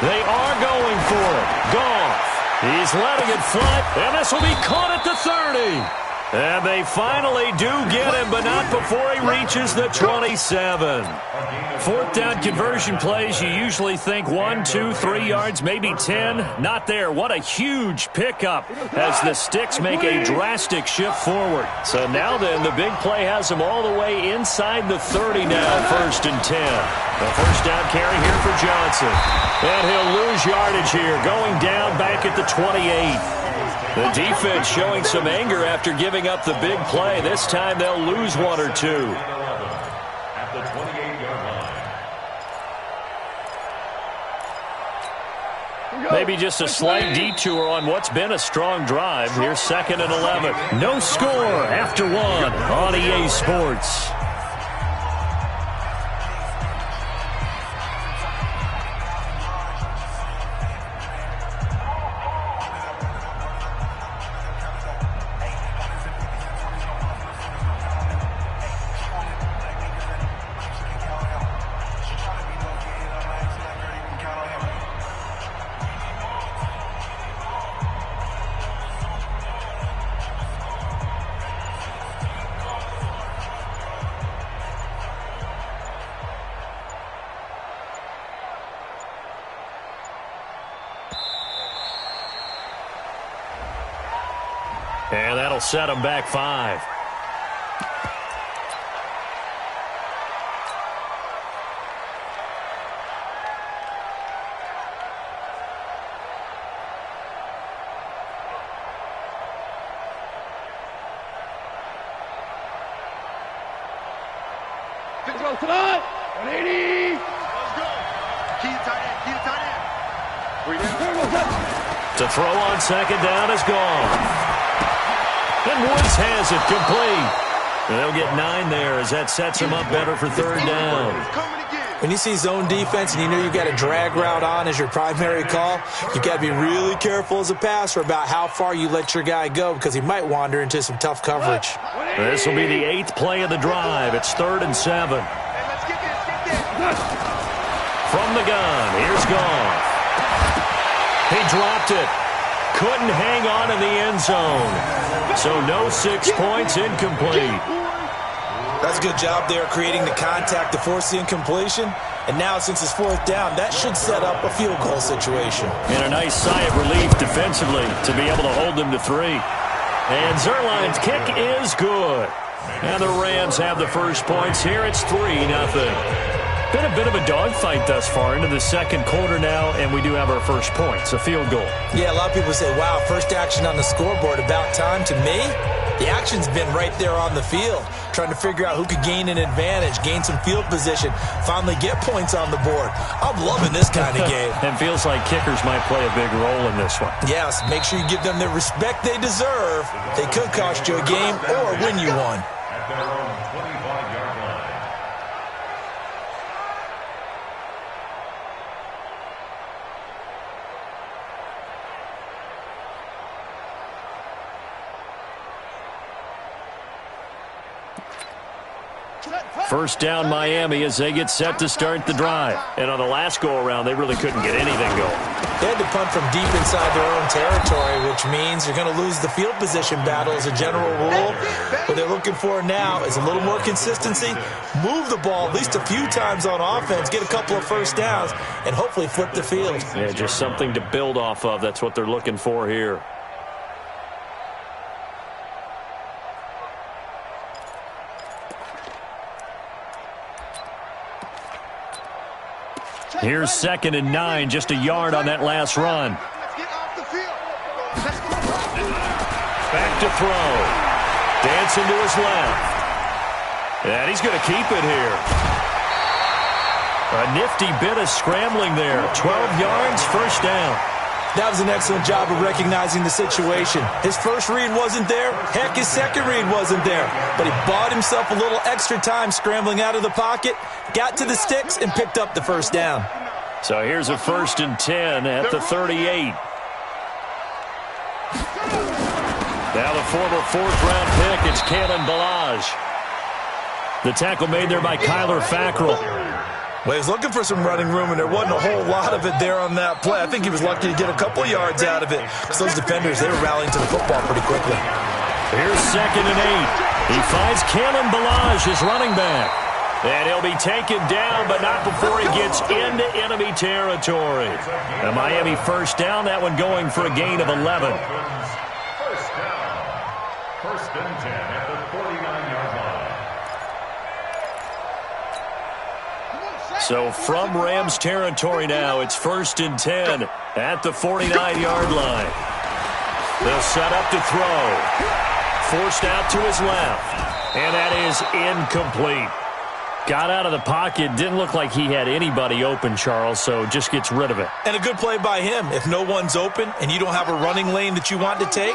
They are going for it. Goff. He's letting it fly, and this will be caught at the 30. And they finally do get him, but not before he reaches the 27. 4th down conversion plays, you usually think 1, 2, 3 yards, maybe 10. Not there. What a huge pickup as the sticks make a drastic shift forward. So now then, the big play has him all the way inside the 30 now, 1st and 10. The first down carry here for Johnson. And he'll lose yardage here, going down back at the 28. The defense showing some anger after giving up the big play. This time they'll lose 1 or 2. At the 28-yard line. Maybe just a slight detour on what's been a strong drive. Here's 2nd and 11. No score after 1 on EA Sports. And that'll set them back 5. Tonight, 180. Let's go. Key tight end, key tight end. To throw on 2nd down is gone. And Woods has it complete. They'll get 9 there as that sets them up better for third down. When you see zone defense and you know you've got a drag route on as your primary call, you've got to be really careful as a passer about how far you let your guy go because he might wander into some tough coverage. This will be the 8th play of the drive. It's 3rd and 7. From the gun, here's Goff. He dropped it. Couldn't hang on in the end zone. So no 6 points, incomplete. That's a good job there creating the contact to force the incompletion. And now since it's 4th down, that should set up a field goal situation. And a nice sigh of relief defensively to be able to hold them to 3. And Zerline's kick is good. And the Rams have the first points here. It's 3-0. Been a bit of a dogfight thus far into the second quarter now, and we do have our first points, a field goal. Yeah, a lot of people say, wow, first action on the scoreboard, about time. To me, the action's been right there on the field, trying to figure out who could gain an advantage, gain some field position, finally get points on the board. I'm loving this kind of game. And feels like kickers might play a big role in this one. Yes, make sure you give them the respect they deserve. They could cost you a game or win you one. At their own 25-yard line. First down Miami as they get set to start the drive. And on the last go-around, they really couldn't get anything going. They had to punt from deep inside their own territory, which means you're going to lose the field position battle as a general rule. What they're looking for now is a little more consistency, move the ball at least a few times on offense, get a couple of first downs, and hopefully flip the field. Yeah, just something to build off of. That's what they're looking for here. Here's 2nd and 9, just a yard on that last run. Back to throw. Dancing to his left. And he's going to keep it here. A nifty bit of scrambling there. 12 yards, first down. That was an excellent job of recognizing the situation. His first read wasn't there. Heck, his second read wasn't there. But he bought himself a little extra time scrambling out of the pocket, got to the sticks, and picked up the first down. So here's a 1st and 10 at the 38. Now the former 4th-round pick, it's Kalen Ballage. The tackle made there by Kyler Fackrell. Well, he was looking for some running room, and there wasn't a whole lot of it there on that play. I think he was lucky to get a couple yards out of it because those defenders, they were rallying to the football pretty quickly. Here's 2nd and 8. He finds Kalen Ballage, his running back. And he'll be taken down, but not before he gets into enemy territory. The Miami first down, that one going for a gain of 11. First down. 1st and 10 at the 49-yard line. So from Rams territory now, it's 1st and 10 at the 49-yard line. They'll set up to throw. Forced out to his left. And that is incomplete. Got out of the pocket. Didn't look like he had anybody open, Charles, so just gets rid of it. And a good play by him. If no one's open and you don't have a running lane that you want to take,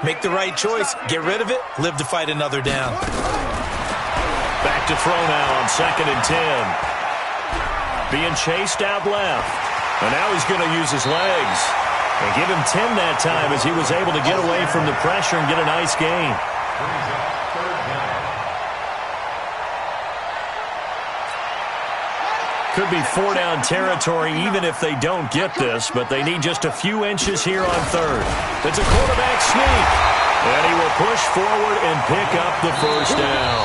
make the right choice. Get rid of it. Live to fight another down. Back to throw now on 2nd and 10. Being chased out left. And now he's going to use his legs. And give him 10 that time as he was able to get away from the pressure and get a nice gain. Could be 4-down territory even if they don't get this, but they need just a few inches here on 3rd. It's a quarterback sneak, and he will push forward and pick up the first down.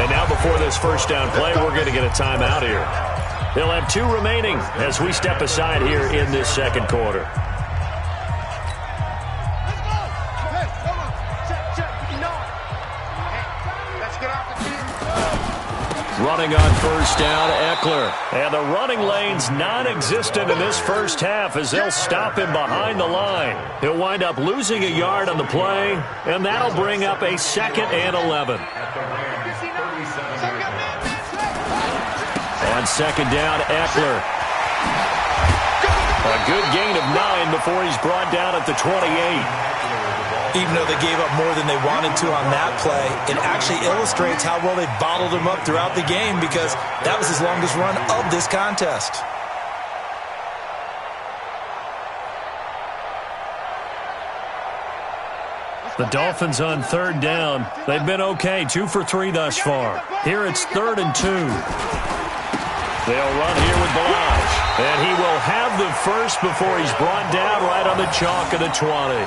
And now before this first down play, we're going to get a timeout here. They'll have 2 remaining as we step aside here in this second quarter. Running on first down, Eckler. And the running lane's non-existent in this first half as they'll stop him behind the line. He'll wind up losing a yard on the play, and that'll bring up a 2nd and 11. On 2nd down, Eckler. A good gain of 9 before he's brought down at the 28. Even though they gave up more than they wanted to on that play, it actually illustrates how well they bottled him up throughout the game because that was his longest run of this contest. The Dolphins on third down. They've been okay, 2 for 3 thus far. Here it's 3rd and 2. They'll run here with Balaj. And he will have the first before he's brought down right on the chalk of the 20.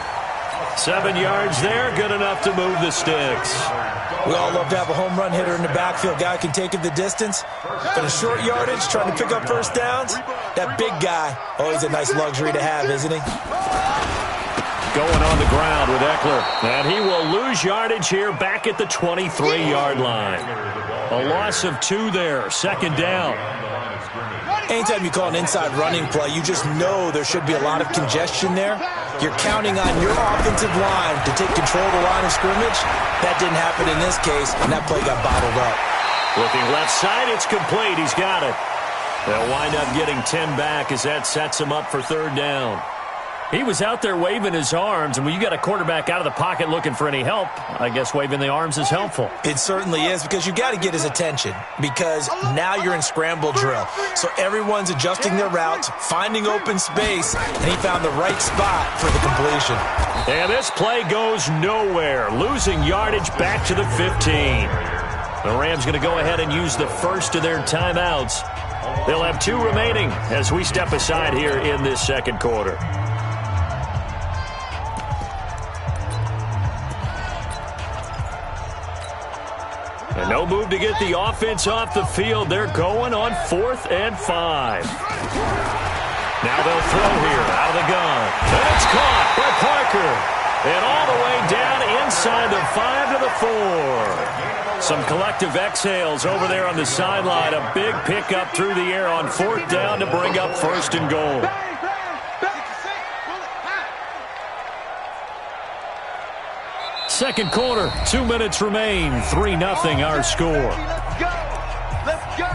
7 yards there, good enough to move the sticks. We all love to have a home run hitter in the backfield. Guy can take it the distance. But a short yardage, trying to pick up first downs, that big guy, always a nice luxury to have, isn't he? Going on the ground with Eckler. And he will lose yardage here back at the 23-yard line. A loss of 2 there, 2nd down. Anytime you call an inside running play, you just know there should be a lot of congestion there. You're counting on your offensive line to take control of the line of scrimmage. That didn't happen in this case, and that play got bottled up. Looking left side, it's complete. He's got it. They'll wind up getting 10 back as that sets him up for 3rd down. He was out there waving his arms, and when you got a quarterback out of the pocket looking for any help, I guess waving the arms is helpful. It certainly is, because you got to get his attention, because now you're in scramble drill. So everyone's adjusting their routes, finding open space, and he found the right spot for the completion. And this play goes nowhere, losing yardage back to the 15. The Rams going to go ahead and use the first of their timeouts. They'll have 2 remaining as we step aside here in this 2nd quarter. And no move to get the offense off the field. They're going on 4th and 5. Now they'll throw here out of the gun. And it's caught by Parker. And all the way down inside the 5 to the 4. Some collective exhales over there on the sideline. A big pickup through the air on 4th down to bring up 1st and goal. Second quarter, 2 minutes remain. 3-0 our score. Let's go. Let's go.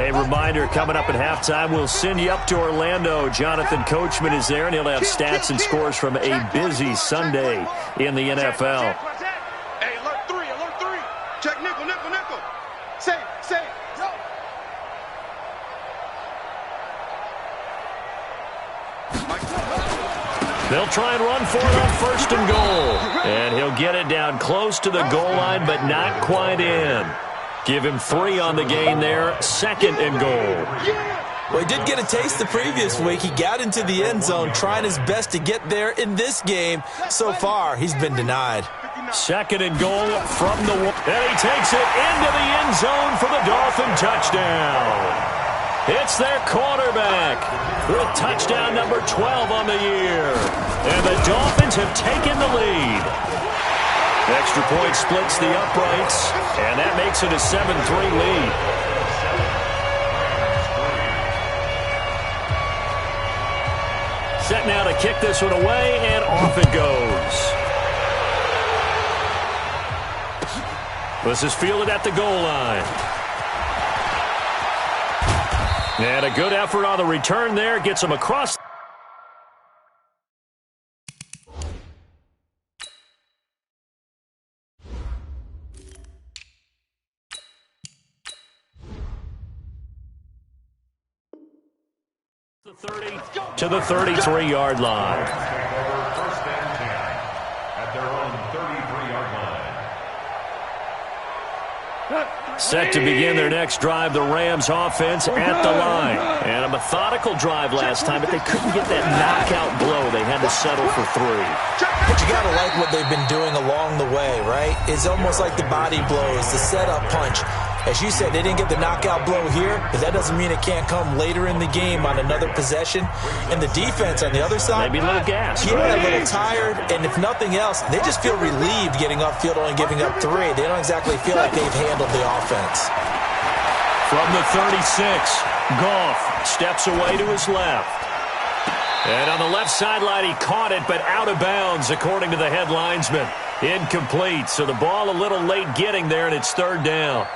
A reminder, coming up at halftime, we'll send you up to Orlando. Jonathan Coachman is there, and he'll have stats and scores from a busy Sunday in the NFL. Hey, alert 3, alert 3. Check nickel, nickel, nickel. Say, go. They'll try and run for it on 1st and goal. And he'll get it down close to the goal line, but not quite in. Give him 3 on the gain there. 2nd and goal. Well, he did get a taste the previous week. He got into the end zone, trying his best to get there in this game. So far, he's been denied. 2nd and goal from the one. And he takes it into the end zone for the Dolphin touchdown. It's their quarterback with touchdown number 12 on the year. And the Dolphins have taken the lead. Extra point splits the uprights, and that makes it a 7-3 lead. Set now to kick this one away, and off it goes. This is fielded at the goal line. And a good effort on the return there. Gets him across. The 30 to the 33-yard line. First and 10 at their own 33-yard line. Set to begin their next drive, the Rams offense at the line. And a methodical drive last time, but they couldn't get that knockout blow. They had to settle for 3. But you got to like what they've been doing along the way, right? It's almost like the body blows, the setup punch. As you said, they didn't get the knockout blow here, but that doesn't mean it can't come later in the game on another possession. And the defense on the other side, maybe a little gas. Yeah, a little tired. And if nothing else, they just feel relieved getting upfield, only giving up 3. They don't exactly feel like they've handled the offense. From the 36, Goff steps away to his left. And on the left sideline, he caught it, but out of bounds, according to the head linesman. Incomplete, so the ball a little late getting there, and it's 3rd down.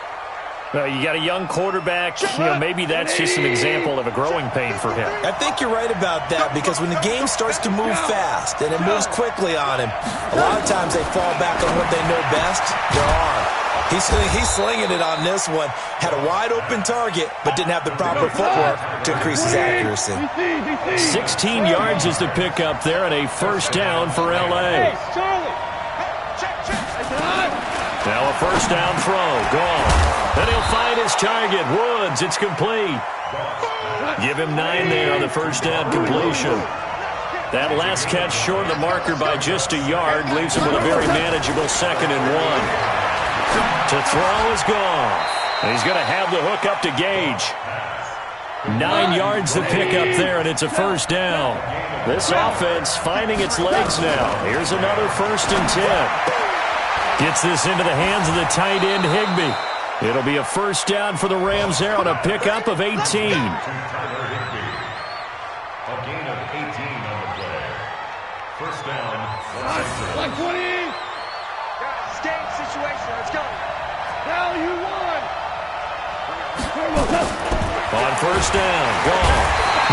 You got a young quarterback. Maybe that's just an example of a growing pain for him. I think you're right about that, because when the game starts to move fast and it moves quickly on him, a lot of times they fall back on what they know best, their arm. He's slinging it on this one. Had a wide-open target, but didn't have the proper footwork to increase his accuracy. 16 yards is the pickup there, and a first down for L.A. Hey, Charlie. Now a first down throw. Gone. Then he'll find his target. Woods. It's complete. Give him 9 there on the first down completion. That last catch short of the marker by just a yard leaves him with a very manageable 2nd and 1. To throw is gone. And he's going to have the hook up to Gage. 9 yards to pick up there, and it's a first down. This offense finding its legs now. Here's another 1st and 10. Gets this into the hands of the tight end, Higbee. It'll be a first down for the Rams there on a pickup of 18. A gain of 18 on the play. First down. Like 20. Game situation. Let's go. Now you won. On first down, gone.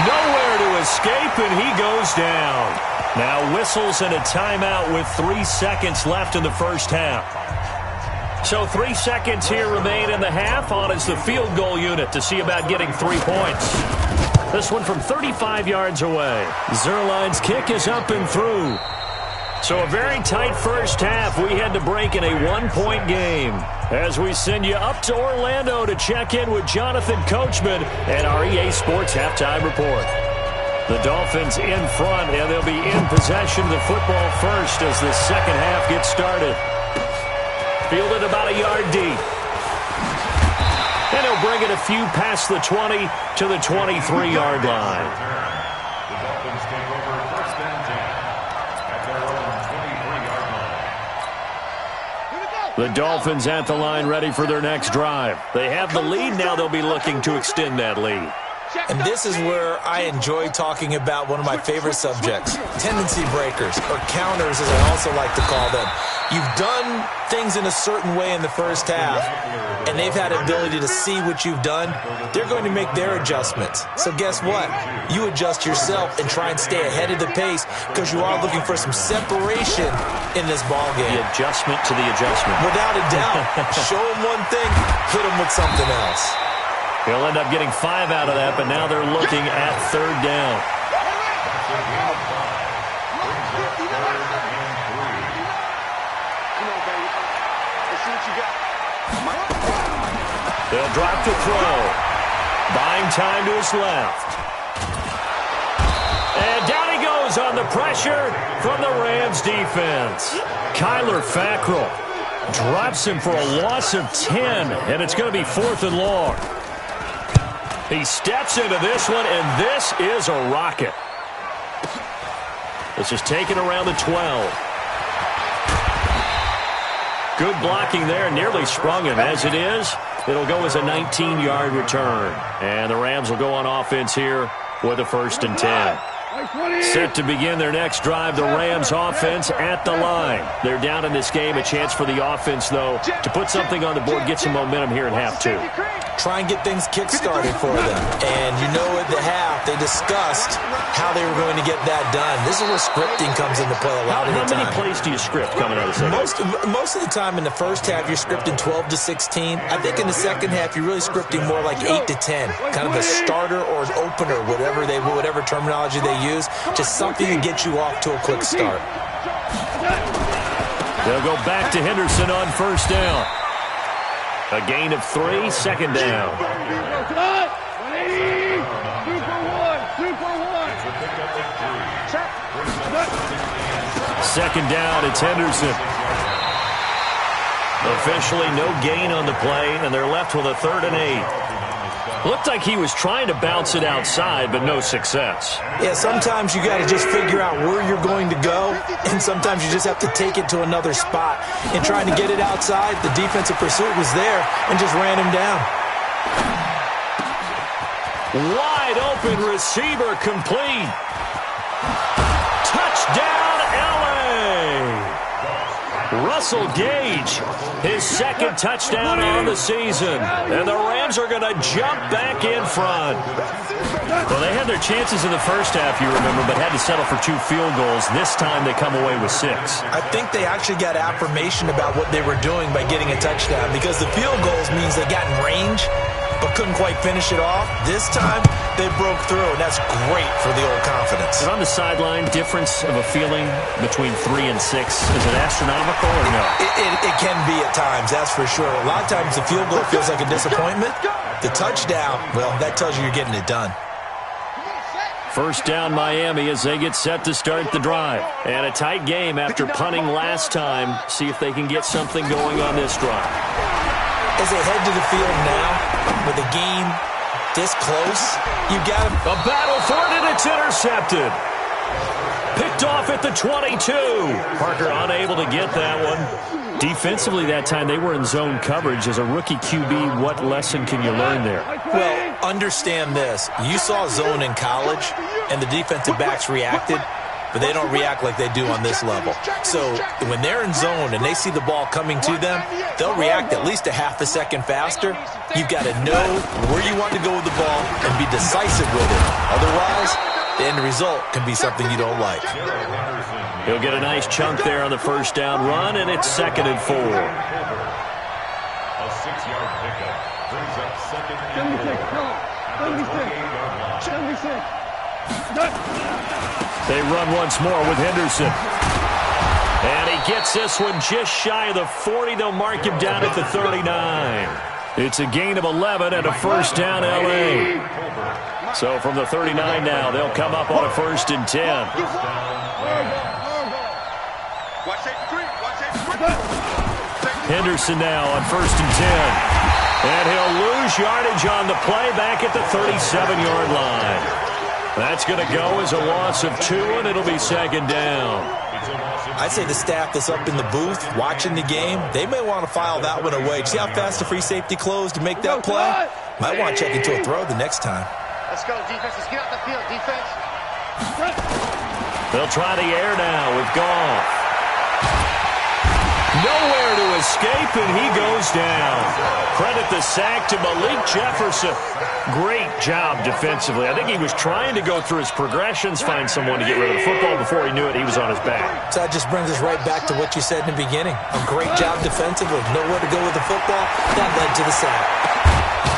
Nowhere to escape, and he goes down. Now whistles and a timeout with 3 seconds left in the first half. So 3 seconds here remain in the half. On is the field goal unit to see about getting 3 points. This one from 35 yards away. Zerline's kick is up and through. So a very tight first half. We had to break in a 1-point game. As we send you up to Orlando to check in with Jonathan Coachman and our EA Sports Halftime Report. The Dolphins in front, and they'll be in possession of the football first as the second half gets started. Fielded about a yard deep. And he'll bring it a few past the 20 to the 23-yard line. The Dolphins take over first and 10 at their own 23-yard line. The Dolphins at the line ready for their next drive. They have the lead. Now they'll be looking to extend that lead. And this is where I enjoy talking about one of my favorite subjects, tendency breakers, or counters as I also like to call them. You've done things in a certain way in the first half, and they've had the ability to see what you've done. They're going to make their adjustments. So guess what? You adjust yourself and try and stay ahead of the pace, because you are looking for some separation in this ball game. The adjustment to the adjustment. Without a doubt. Show them one thing, hit them with something else. He'll end up getting 5 out of that, but now they're looking at third down. They'll drop the throw. Buying time to his left. And down he goes on the pressure from the Rams defense. Kyler Fackrell drops him for a loss of 10, and it's going to be 4th and long. He steps into this one, and this is a rocket. This is taken around the 12. Good blocking there, nearly sprung him. As it is, it'll go as a 19-yard return. And the Rams will go on offense here with a 1st and 10. Set to begin their next drive, the Rams offense at the line. They're down in this game. A chance for the offense, though, to put something on the board, get some momentum here in half 2. Try and get things kick-started for them. And you know at the half, they discussed how they were going to get that done. This is where scripting comes into play a lot of the time. How many plays do you script coming out of the second? Most of the time in the first half, you're scripting 12 to 16. I think in the second half, you're really scripting more like 8 to 10. Kind of a starter or an opener, whatever terminology they use. Just something to get you off to a quick start. They'll go back to Henderson on first down. A gain of 3, second down. Second down, it's Henderson. Officially no gain on the play, and they're left with a 3rd and 8. Looked like he was trying to bounce it outside, but no success. Yeah, sometimes you got to just figure out where you're going to go, and sometimes you just have to take it to another spot. In trying to get it outside, the defensive pursuit was there and just ran him down. Wide open receiver complete. Touchdown, L.A. Russell Gage, his second touchdown on the season. And the Rams are going to jump back in front. Well, they had their chances in the first half, you remember, but had to settle for 2 field goals. This time they come away with 6. I think they actually got affirmation about what they were doing by getting a touchdown, because the field goals means they got in range but couldn't quite finish it off. This time, they broke through, and that's great for the old confidence. And on the sideline, difference of a feeling between 3 and 6, is it astronomical or no? It can be at times, that's for sure. A lot of times the field goal feels like a disappointment. The touchdown, well, that tells you you're getting it done. First down Miami as they get set to start the drive. And a tight game after punting last time. See if they can get something going on this drive. As they head to the field now, with the game this close, you got a battle for it, and it's intercepted. Picked off at the 22. Parker unable to get that one. Defensively that time, they were in zone coverage. As a rookie QB, what lesson can you learn there? Well, understand this. You saw zone in college, and the defensive backs reacted, but they don't react like they do on this level. So when they're in zone and they see the ball coming to them, they'll react at least a half a second faster. You've got to know where you want to go with the ball and be decisive with it. Otherwise, the end result can be something you don't like. He'll get a nice chunk there on the first down run, and it's 2nd and 4. A 6-yard pickup brings up 2nd and 4. They run once more with Henderson. And he gets this one just shy of the 40. They'll mark him down at the 39. It's a gain of 11 and a first down L.A. So from the 39 now, they'll come up on a 1st and 10. Henderson now on 1st and 10. And he'll lose yardage on the play back at the 37-yard line. That's going to go as a loss of 2, and it'll be 2nd down. I'd say the staff that's up in the booth watching the game, they may want to file that one away. See how fast the free safety closed to make that play? Might want to check into a throw the next time. Let's go, defense. Let's get out the field, defense. They'll try the air now with Goff. Nowhere to escape, and he goes down. Credit the sack to Malik Jefferson. Great job defensively. I think he was trying to go through his progressions, find someone to get rid of the football. Before he knew it, he was on his back. So that just brings us right back to what you said in the beginning. A great job defensively. Nowhere to go with the football. That led to the sack.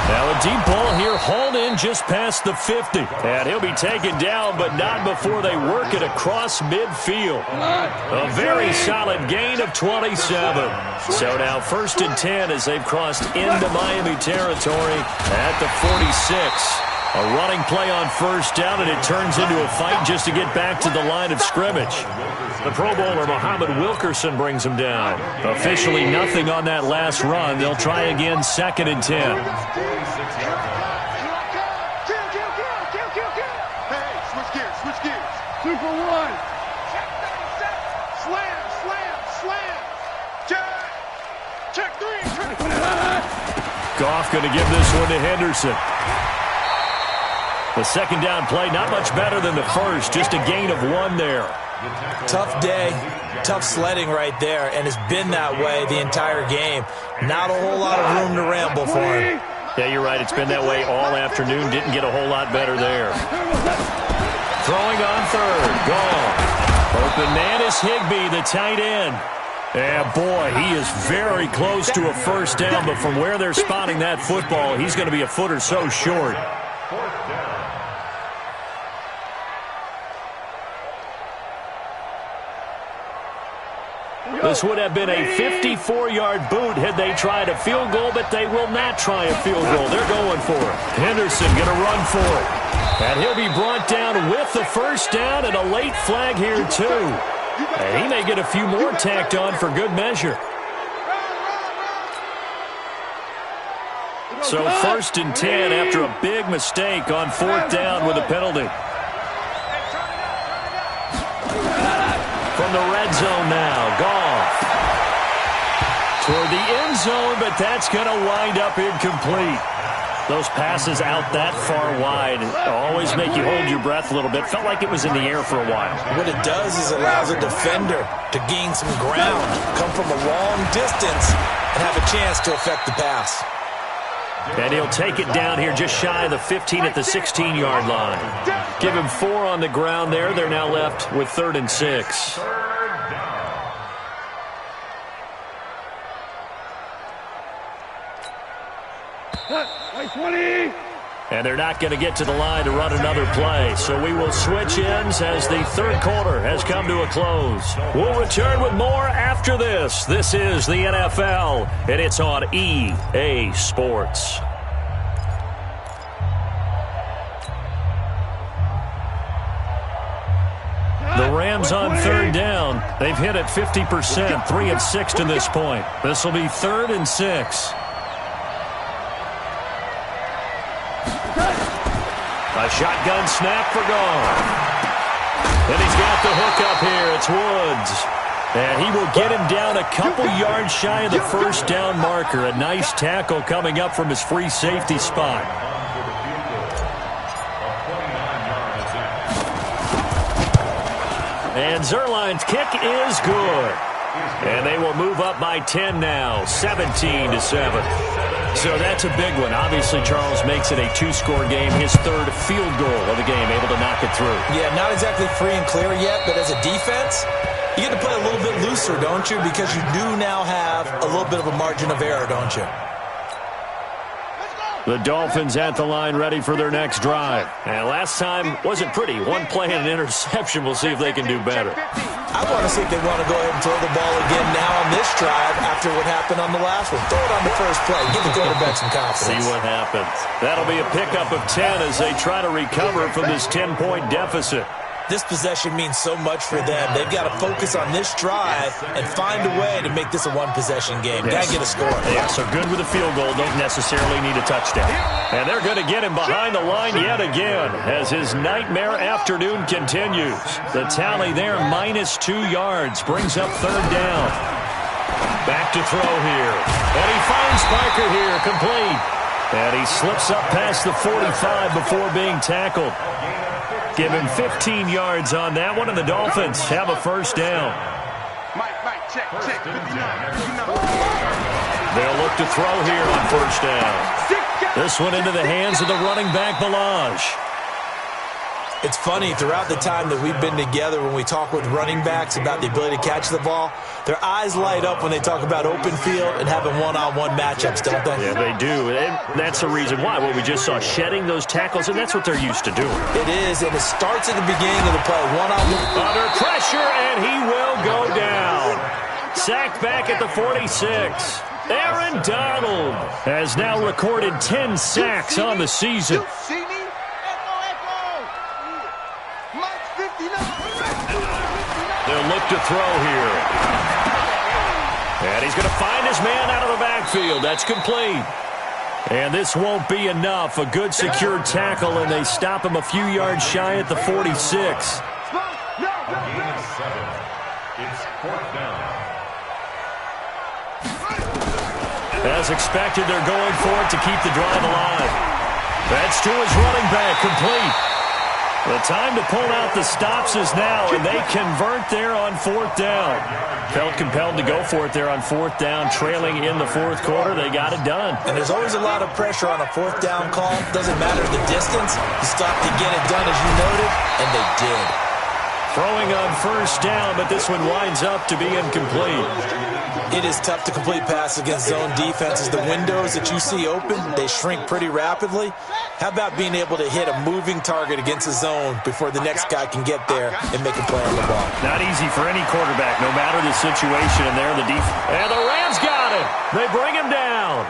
Now a deep ball here, hauled in just past the 50. And he'll be taken down, but not before they work it across midfield. A very solid gain of 27. So now 1st and 10 as they've crossed into Miami territory at the 46. A running play on 1st down, and it turns into a fight just to get back to the line of scrimmage. The Pro Bowler Muhammad Wilkerson brings him down. Officially nothing on that last run. They'll try again 2nd and 10. Hey, switch gears. 2 for 1. Slam. Check 3. Goff going to give this one to Henderson. The 2nd down play, not much better than the first, just a gain of 1 there. Tough day, tough sledding right there, and it's been that way the entire game. Not a whole lot of room to ramble for him. Yeah, you're right. It's been that way all afternoon. Didn't get a whole lot better there. Throwing on 3rd. Gone. Open man is Higbee, the tight end. Yeah, boy, he is very close to a 1st down, but from where they're spotting that football, he's going to be a foot or so short. This would have been a 54-yard boot had they tried a field goal, but they will not try a field goal. They're going for it. Henderson going to run for it. And he'll be brought down with the 1st down and a late flag here, too. And he may get a few more tacked on for good measure. So 1st and 10 after a big mistake on 4th down with a penalty. From the red zone now, Goff. Toward the end zone, but that's going to wind up incomplete. Those passes out that far wide always make you hold your breath a little bit. Felt like it was in the air for a while. What it does is it allows a defender to gain some ground, come from a long distance, and have a chance to affect the pass. And he'll take it down here just shy of the 15 at the 16-yard line. Give him 4 on the ground there. They're now left with 3rd and 6. And they're not going to get to the line to run another play. So we will switch ends as the 3rd quarter has come to a close. We'll return with more after this. This is the NFL, and it's on EA Sports. The Rams on 3rd down. They've hit it 50%, 3 of 6 to this point. This will be 3rd and 6. A shotgun snap for gone. And he's got the hook up here. It's Woods. And he will get him down a couple yards shy of the 1st down marker. A nice tackle coming up from his free safety spot. And Zerline's kick is good. And they will move up by 10 now, 17-7. So that's a big one. Obviously, Charles makes it a 2-score game. His 3rd field goal of the game, able to knock it through. Yeah, not exactly free and clear yet, but as a defense, you get to play a little bit looser, don't you? Because you do now have a little bit of a margin of error, don't you? The Dolphins at the line ready for their next drive. And last time wasn't pretty. 1 play and an interception. We'll see if they can do better. I want to see if they want to go ahead and throw the ball again now on this drive after what happened on the last one. Throw it on the first play. Give the quarterback some confidence. See what happens. That'll be a pickup of 10 as they try to recover from this 10-point deficit. This possession means so much for them. They've got to focus on this drive and find a way to make this a one-possession game. Yes. Got to get a score. Yeah, so good with a field goal. Don't necessarily need a touchdown. And they're going to get him behind the line yet again as his nightmare afternoon continues. The tally there, -2 yards, brings up 3rd down. Back to throw here. And he finds Parker here, complete. And he slips up past the 45 before being tackled. Give him 15 yards on that one, and the Dolphins have a 1st down. Check. They'll look to throw here on 1st down. This one into the hands of the running back, Balazs. It's funny, throughout the time that we've been together, when we talk with running backs about the ability to catch the ball, their eyes light up when they talk about open field and having one-on-one matchups, don't they? Yeah, they do. And that's the reason why. Well, we just saw shedding those tackles, and that's what they're used to doing. It is, and it starts at the beginning of the play. One-on-one. Under pressure, and he will go down. Sacked back at the 46. Aaron Donald has now recorded 10 sacks on the season. They'll look to throw here. And he's going to find his man out of the backfield. That's complete. And this won't be enough. A good secured tackle, and they stop him a few yards shy at the 46. It's 4th down. As expected, they're going for it to keep the drive alive. That's to his running back, complete. The time to pull out the stops is now, and they convert there on 4th down. Felt compelled to go for it there on 4th down, trailing in the 4th quarter. They got it done. And there's always a lot of pressure on a 4th down call. Doesn't matter the distance. You stop to get it done, as you noted, and they did. Throwing on 1st down, but this one winds up to be incomplete. It is tough to complete passes against zone defenses. The windows that you see open, they shrink pretty rapidly. How about being able to hit a moving target against a zone before the next guy can get there and make a play on the ball? Not easy for any quarterback, no matter the situation. And there, the defense. And the Rams got him. They bring him down.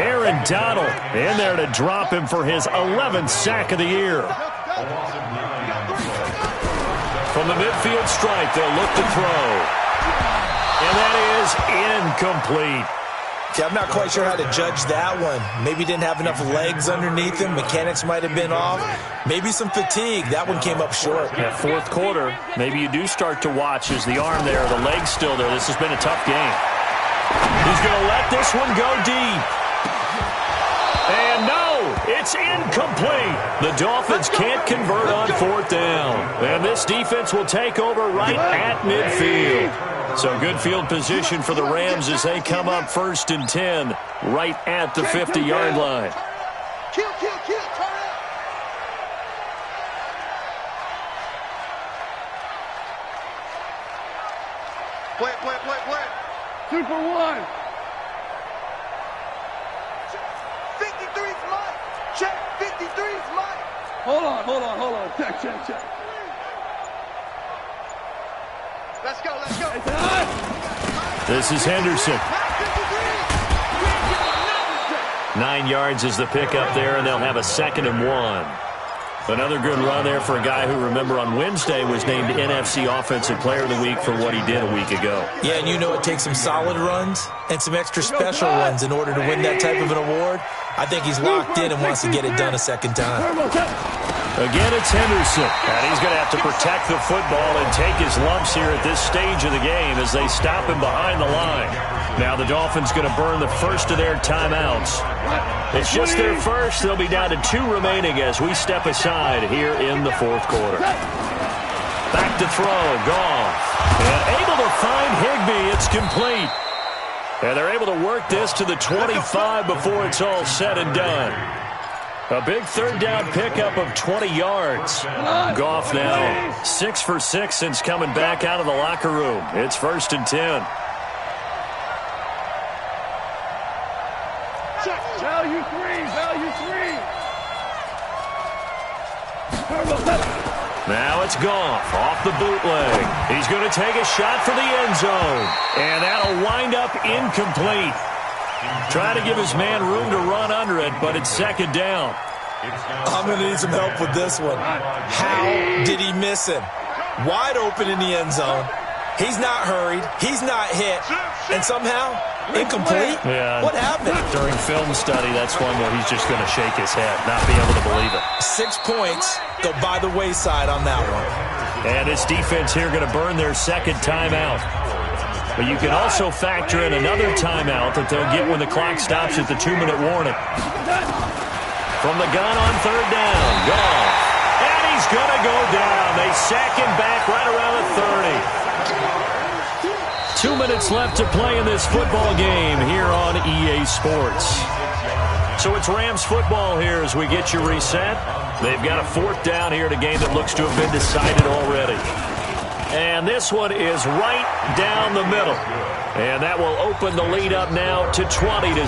Aaron Donald in there to drop him for his 11th sack of the year. From the midfield stripe, they'll look to throw. And that is incomplete. Okay, I'm not quite sure how to judge that one. Maybe didn't have enough legs underneath him. Mechanics might have been off. Maybe some fatigue. That one came up short. That 4th quarter, maybe you do start to watch as the arm there, the leg's still there. This has been a tough game. He's going to let this one go deep. And no, It's incomplete. The Dolphins can't convert on 4th down. And this defense will take over right at midfield. So good field position for the Rams as they come up 1st and 10 right at the 50-yard line. Kill, turn out. Play. 2 for 1. 53's mine. Check, 53's mine. Hold on. Check. Let's go. This is Henderson. 9 yards is the pickup there, and they'll have a 2nd and 1. Another good run there for a guy who, remember, on Wednesday was named NFC Offensive Player of the Week for what he did a week ago. Yeah, and you know it takes some solid runs and some extra special ones in order to win that type of an award. I think he's locked in and wants to get it done a second time. Again, it's Henderson, and he's going to have to protect the football and take his lumps here at this stage of the game as they stop him behind the line. Now the Dolphins going to burn the first of their timeouts. It's just their first. They'll be down to 2 remaining as we step aside here in the 4th quarter. Back to throw, Goff. And able to find Higbee. It's complete. And they're able to work this to the 25 before it's all said and done. A big 3rd down pickup of 20 yards. Goff now 6 for 6 since coming back out of the locker room. It's 1st and 10. Value 3. Now it's Goff off the bootleg. He's going to take a shot for the end zone. And that'll wind up incomplete. Trying to give his man room to run under it, but it's 2nd down. I'm going to need some help with this one. How did he miss him? Wide open in the end zone. He's not hurried. He's not hit. And somehow, incomplete? Yeah. What happened? During film study, that's one where he's just going to shake his head, not be able to believe it. 6 points go by the wayside on that one. And this defense here going to burn their 2nd timeout. But you can also factor in another timeout that they'll get when the clock stops at the 2-minute warning. From the gun on 3rd down, Goff. And he's going to go down. They sack him back right around the 30. 2 minutes left to play in this football game here on EA Sports. So it's Rams football here as we get you reset. They've got a 4th down here in a game that looks to have been decided already. And this one is right down the middle. And that will open the lead up now to 20-7.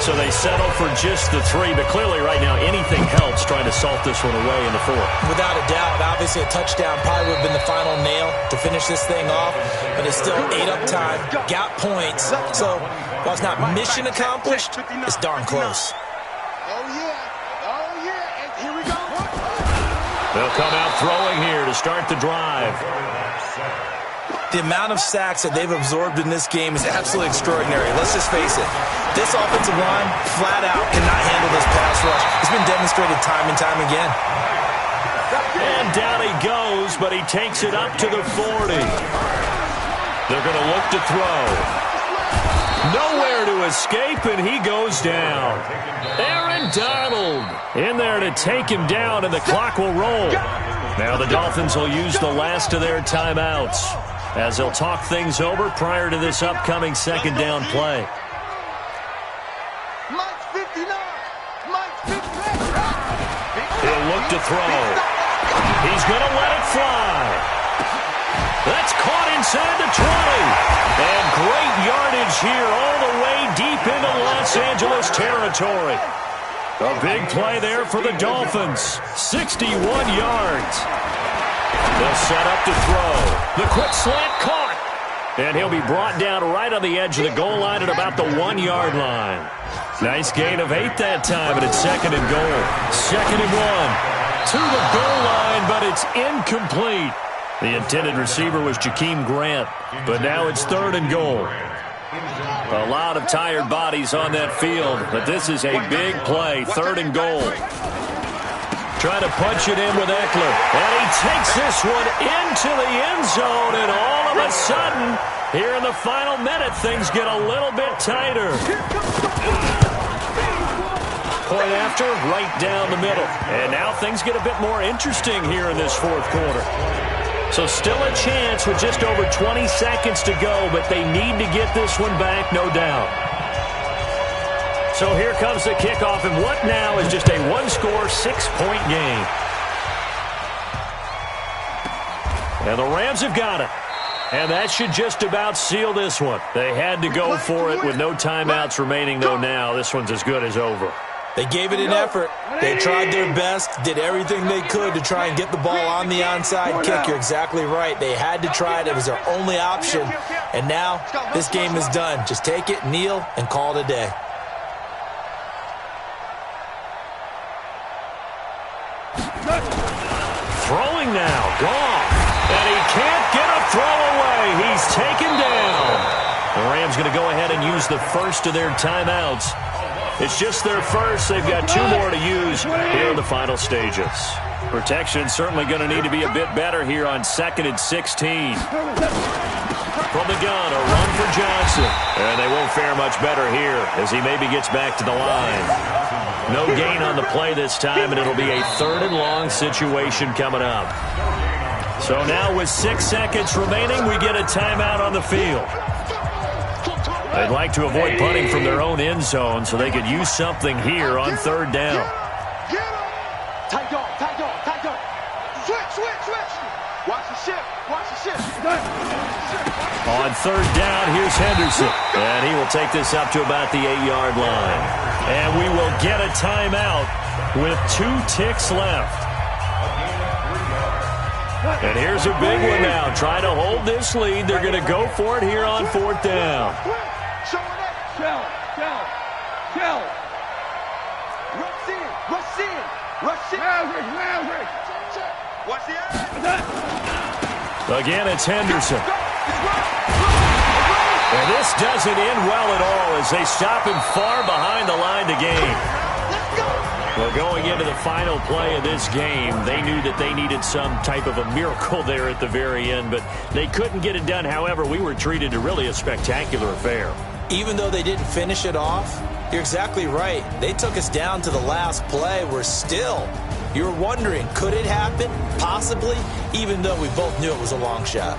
So they settle for just the 3. But clearly right now anything helps trying to salt this one away in the 4th. Without a doubt, obviously a touchdown probably would have been the final nail to finish this thing off. But it's still 8 up time, got points. So while it's not mission accomplished, it's darn close. Oh, yeah. And here we go. They'll come out throwing here to start the drive. The amount of sacks that they've absorbed in this game is absolutely extraordinary. Let's just face it. This offensive line, flat out, cannot handle this pass rush. It's been demonstrated time and time again. And down he goes, but he takes it up to the 40. They're going to look to throw. Nowhere to escape, and he goes down. Aaron Donald in there to take him down, and the clock will roll. Now the Dolphins will use the last of their timeouts as they'll talk things over prior to this upcoming 2nd down play. Mike's 59. Mike's 59. He'll look to throw. He's going to let it fly. That's caught inside the 20. And great yardage here all the way deep into Los Angeles territory. A big play there for the Dolphins. 61 yards. They'll set up to throw. The quick slant caught. And he'll be brought down right on the edge of the goal line at about the 1-yard line. Nice gain of 8 that time, and it's 2nd and goal. 2nd and 1. To the goal line, but it's incomplete. The intended receiver was Jakeem Grant, but now it's 3rd and goal. A lot of tired bodies on that field, but this is a big play, 3rd and goal. Trying to punch it in with Eckler, and he takes this one into the end zone, and all of a sudden, here in the final minute, things get a little bit tighter. point after, right down the middle. And now things get a bit more interesting here in this fourth quarter. So still a chance with just over 20 seconds to go, but they need to get this one back, no doubt. So here comes the kickoff, and what now is just a one-score, 6-point game. And the Rams have got it. And that should just about seal this one. They had to go for it with no timeouts remaining, though now. This one's as good as over. They gave it an effort. They tried their best, did everything they could to try and get the ball on the onside kick. You're exactly right. They had to try it. It was their only option. And now this game is done. Just take it, kneel, and call it a day. Throwing now, gone. And he can't get a throw away. He's taken down. The Rams going to go ahead and use the first of their timeouts. It's just their first. They've got 2 more to use here in the final stages. Protection certainly going to need to be a bit better here on 2nd and 16. From the gun, a run for Johnson. And they won't fare much better here as he maybe gets back to the line. No gain on the play this time, and it'll be a 3rd and long situation coming up. So now with 6 seconds remaining, we get a timeout on the field. They'd like to avoid punting from their own end zone so they could use something here on 3rd down. Tight dog. Switch. Watch the shift. On 3rd down, here's Henderson. And he will take this up to about the 8-yard line. And we will get a timeout with 2 ticks left. And here's a big one now. Trying to hold this lead. They're going to go for it here on 4th down. Shell. Rush in. Watch the eye. Again, it's Henderson. And this doesn't end well at all as they stop him far behind the line to gain. Well, going into the final play of this game, they knew that they needed some type of a miracle there at the very end, but they couldn't get it done. However, we were treated to really a spectacular affair. Even though they didn't finish it off, you're exactly right. They took us down to the last play. We're still, you're wondering, could it happen? Possibly, even though we both knew it was a long shot.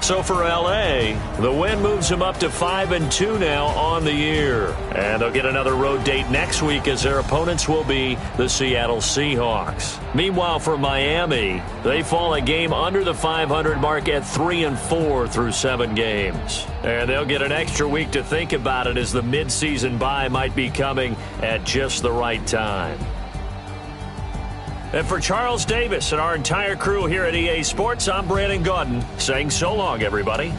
So for L.A., the win moves them up to 5-2 now on the year. And they'll get another road date next week as their opponents will be the Seattle Seahawks. Meanwhile, for Miami, they fall a game under the 500 mark at 3-4 through 7 games. And they'll get an extra week to think about it as the midseason bye might be coming at just the right time. And for Charles Davis and our entire crew here at EA Sports, I'm Brandon Gaudin saying so long, everybody.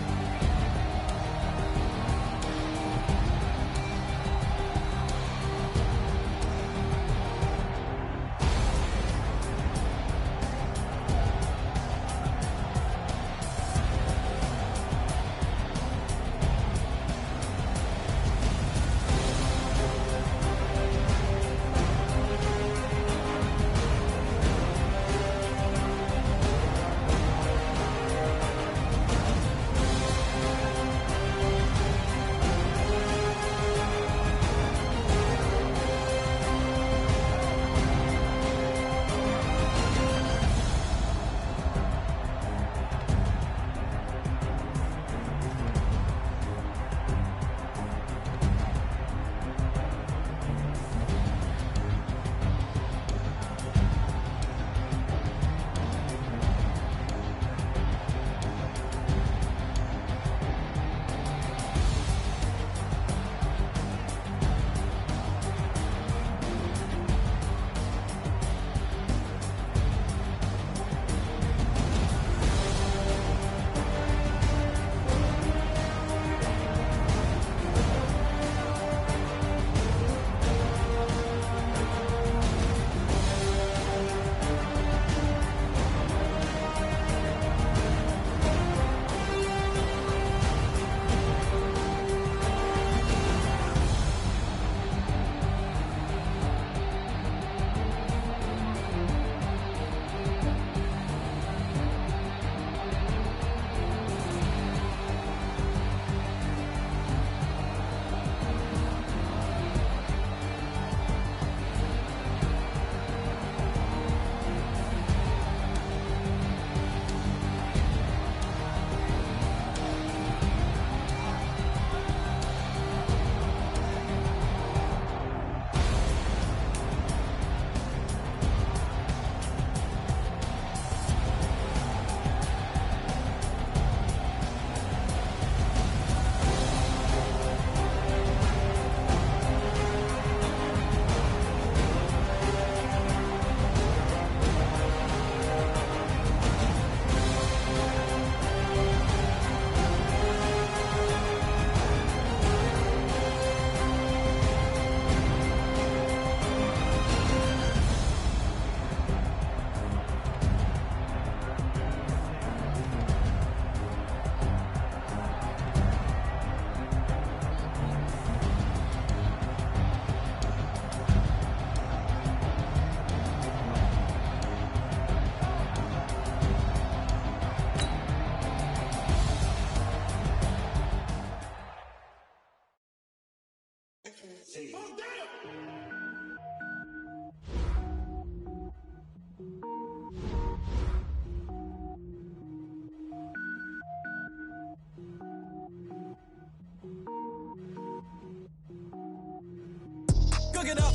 Cook it up,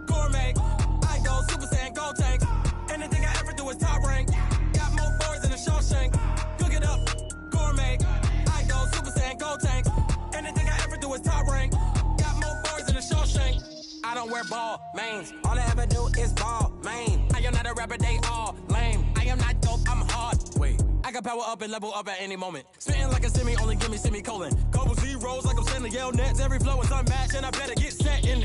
gourmet. I go Super Saiyan, gold tank. Anything I ever do is top rank. Got more boards than a Shawshank. Cook it up, gourmet. I go Super Saiyan, gold tank. Anything I ever do is top rank. Got more boards than a Shawshank. I don't wear ball mains. All I ever do is ball main. I am not a rapper, they all lame. I am not dope, I'm hard. Wait, I can power up and level up at any moment. Spitting like a semi, only give me semicolon. Couple zeros like I'm sending yell nets. Every flow is unmatched and I better get set in.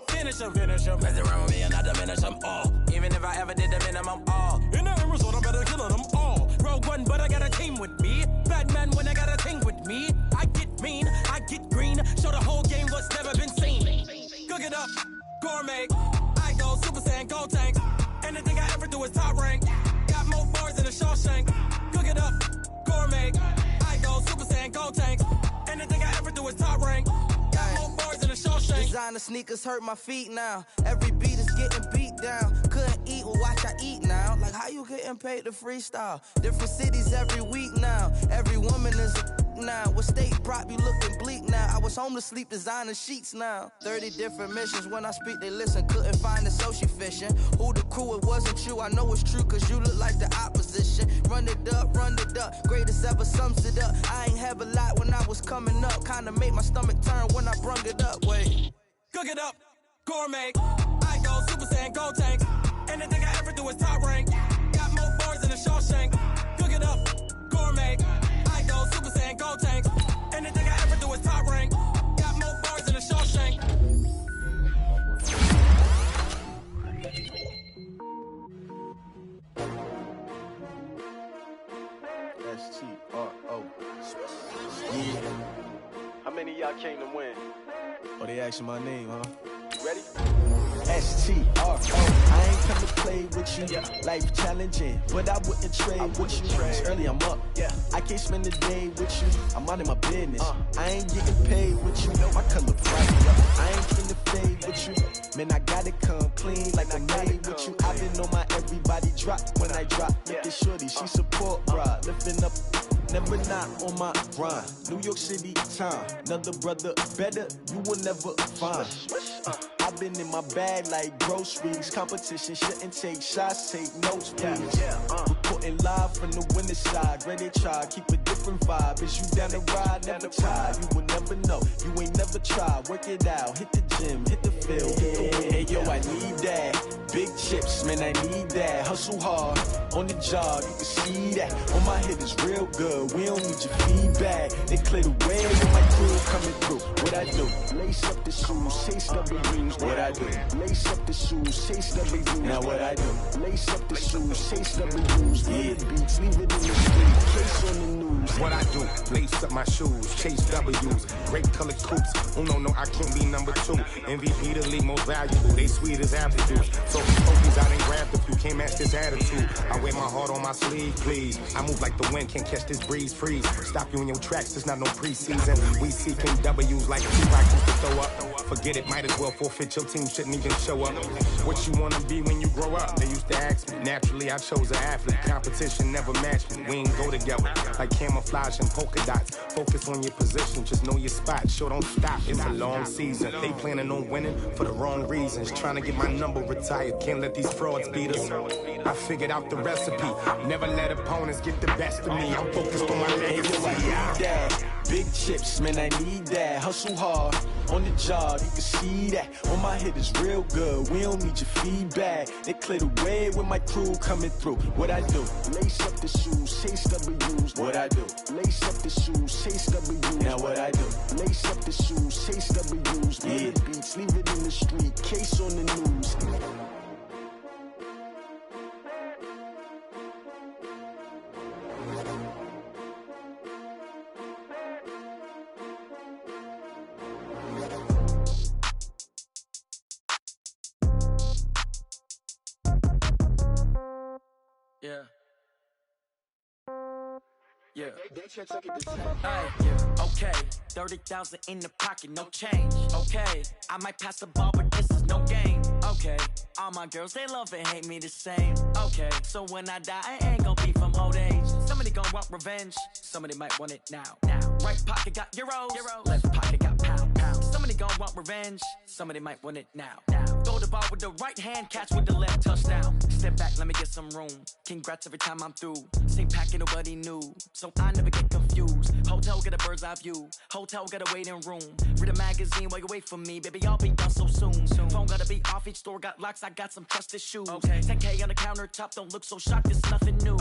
Finish them. Mess around with me and I diminish them all. Even if I ever did the minimum all. In the end result, I'm better killing them all. Rogue One, but I got a team with me. Batman when I got a thing with me. I get mean, I get green. Show the whole game what's never been seen. Cook it up, gourmet. I go Super Saiyan, gold tank. Anything I ever do is top rank. Got more bars than a Shawshank. Cook it up, gourmet. I go Super Saiyan, gold tank. Anything I ever do is top rank. Got more bars than a Shawshank. Designer sneakers hurt my feet now. Every beat is getting beat down. Couldn't eat, well watch I eat now. Like how you getting paid to freestyle? Different cities every week now. Every woman is a now. What state prop you looking bleak now? I was home to sleep designer sheets now. 30 different missions. When I speak they listen. Couldn't find it so she fishing. Who the crew, it wasn't you. I know it's true cause you look like the opposition. Run it up. Greatest ever sums it up. I ain't have a lot when I was coming up. Kinda made my stomach turn when I brung it up. Wait. Cook it up, gourmet. I go Super Saiyan, gold tank. Anything I ever do is top rank. Got more bars than a Shawshank. Cook it up, gourmet. I go Super Saiyan, gold tank. Anything I ever do is top rank. Got more bars than a Shawshank. S-T-R-O. Yeah. How many of y'all came to win? Oh, they asking my name, huh? You ready? S-T-R-O. I ain't come to play with you. Life challenging, but I wouldn't trade with you. It's early, I'm up. I can't spend the day with you. I'm out of my business. I ain't getting paid with you. My color bright. I ain't finna fade with you. Man, I gotta come clean like I'm made with you. I've been on my everybody drop when I drop. Look at shorty, she support, bruh. Lifting up. Never not on my grind. New York City time. Another brother better, you will never find. I've been in my bag like groceries. Competition shouldn't take shots, take notes, please. Reporting live from the winter side. Ready to try, keep a different vibe. Is you down the ride, never tired. You will never know, you ain't never tried. Work it out, hit the gym, hit the field. Hey yo, I need that. Big chips, man, I need that. Hustle hard, on the job, you can see that. On my head is real good, we don't need your feedback. They clear the way when my crew coming through. What I do? Lace up the shoes, chase W's. What I do? Lace up the shoes, chase W's. Now what I do? Lace up the shoes, chase W's. Yeah, beats, leave it in the street, case on the news. What I do? Lace up my shoes, chase W's. Great colored coops. Oh no, I can't be number 2. MVP the league most valuable. They sweet as apple juice. So focus, I done grabbed a few. Can't match this attitude. I wear my heart on my sleeve, please. I move like the wind, can't catch this breeze. Freeze. Stop you in your tracks. There's not no preseason. We seeking W's like T-Rock used to throw up. Forget it, might as well forfeit. Your team shouldn't even show up. What you wanna be when you grow up? They used to ask me. Naturally, I chose an athlete. Competition never matched me. We ain't go together like camouflage and polka dots. Focus on your position, just know your spot. Sure, don't stop. It's a long season. They planning on winning for the wrong reasons. Trying to get my number retired. Can't let these frauds beat us. I figured out the recipe. Never let opponents get the best of me. I'm focused on my legacy. Big chips, man, I need that. Hustle hard, on the job, you can see that. On my head is real good, we don't need your feedback. They clear the way when my crew coming through. What I do? Lace up the shoes, chase W's. What I do? Lace up the shoes, chase W's. Now what I do? Lace up the shoes, chase W's. Yeah, beats, leave it in the street, case on the news. Yeah. Yeah. Hey, yeah. Okay, 30,000 in the pocket, no change. Okay, I might pass the ball, but this is no game. Okay, all my girls, they love and hate me the same. Okay, so when I die, I ain't gon' be from old age. Somebody gon' want revenge, somebody might want it now. Right pocket got euros, left pocket got pound. Somebody gon' want revenge, somebody might want it now. Throw the ball with the right hand, catch with the left, touchdown. Step back, let me get some room. Congrats every time I'm through. Same packet, nobody knew, so I never get confused. Hotel get a bird's eye view, hotel got a waiting room. Read a magazine while you wait for me, baby, I'll be done so soon. Phone gotta be off, each store got locks, I got some trusted shoes. 10K on the countertop, don't look so shocked, it's nothing new.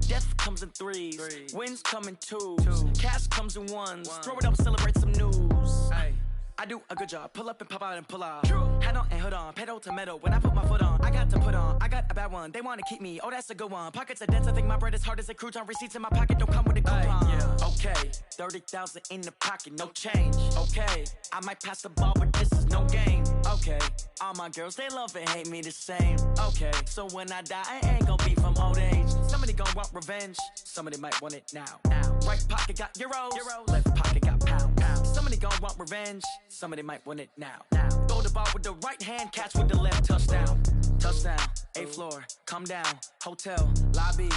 Death comes in threes, wins come in twos, cash comes in ones. Throw it up, celebrate some news. I do a good job, pull up and pop out and pull out. Head on and hood on, pedal to metal. When I put my foot on, I got to put on. I got a bad one, they wanna keep me, oh that's a good one. Pockets are dense, I think my bread is hard as a crouton. Receipts in my pocket don't come with a coupon. Okay, 30,000 in the pocket, no change. Okay, I might pass the ball, but this is no game. Okay, all my girls, they love and hate me the same. Okay, so when I die, I ain't gon' be from old age. Somebody gon' want revenge, somebody might want it now. Right pocket got euros, left pocket got pound. Somebody gon' want revenge, somebody might want it now. Throw the ball with the right hand, catch with the left, touchdown. Touchdown, 8th floor, come down, hotel, lobby.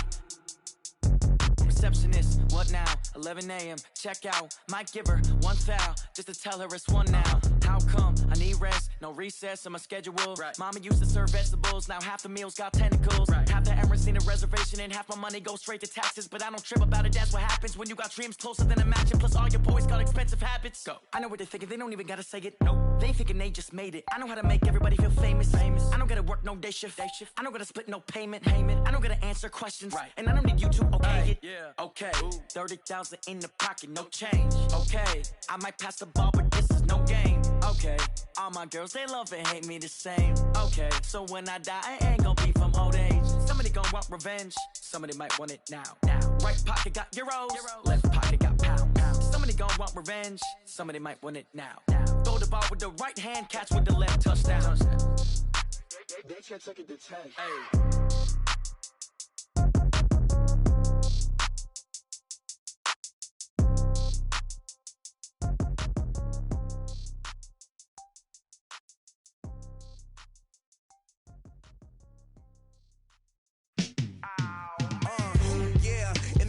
Receptionist, what now? 11 a.m., check out. Might give her one foul, just to tell her it's one now. How come? I need rest, no recess in my schedule. Mama used to serve vegetables, now half the meals got tentacles. Half the Emirates need a reservation and half my money goes straight to taxes. But I don't trip about it, that's what happens when you got dreams closer than a match. And plus all your boys got expensive habits. Go. I know what they're thinking, they don't even gotta say it. Nope. They thinking they just made it. I know how to make everybody feel famous. I don't gotta work no day shift. I don't gotta split no payment. I don't gotta answer questions. And I don't need you to okay it. Okay, 30,000 in the pocket, no change. Okay, I might pass the ball, but this is no game. Okay, all my girls, they love and hate me the same. Okay, so when I die, I ain't gon' be from old age. Somebody gon' want revenge, somebody might want it now. Right pocket got euros, left pocket got pound. Somebody gon' want revenge, somebody might want it now. Throw the ball with the right hand, catch with the left, touchdown. They can't take it to 10.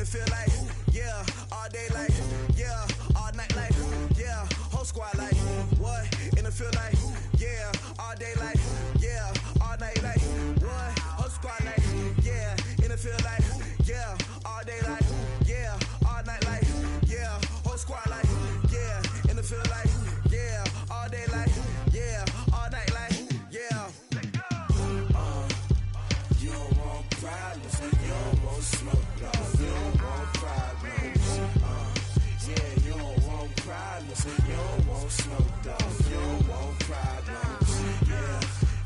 Feel like, yeah, all day like, yeah, all night like, yeah, whole squad like, what? And it feel like, yeah, all day like, yeah, all night like, what? Whole squad like, yeah, and it feel like, yeah, all day like, yeah, all night like, yeah, whole squad like, yeah, and it feel like, yeah, all day like, yeah, all night like, yeah. You don't want problems, you don't want smoke, no. You don't want problems, yeah, you don't want problems, you don't want smoke, dog. You don't want problems,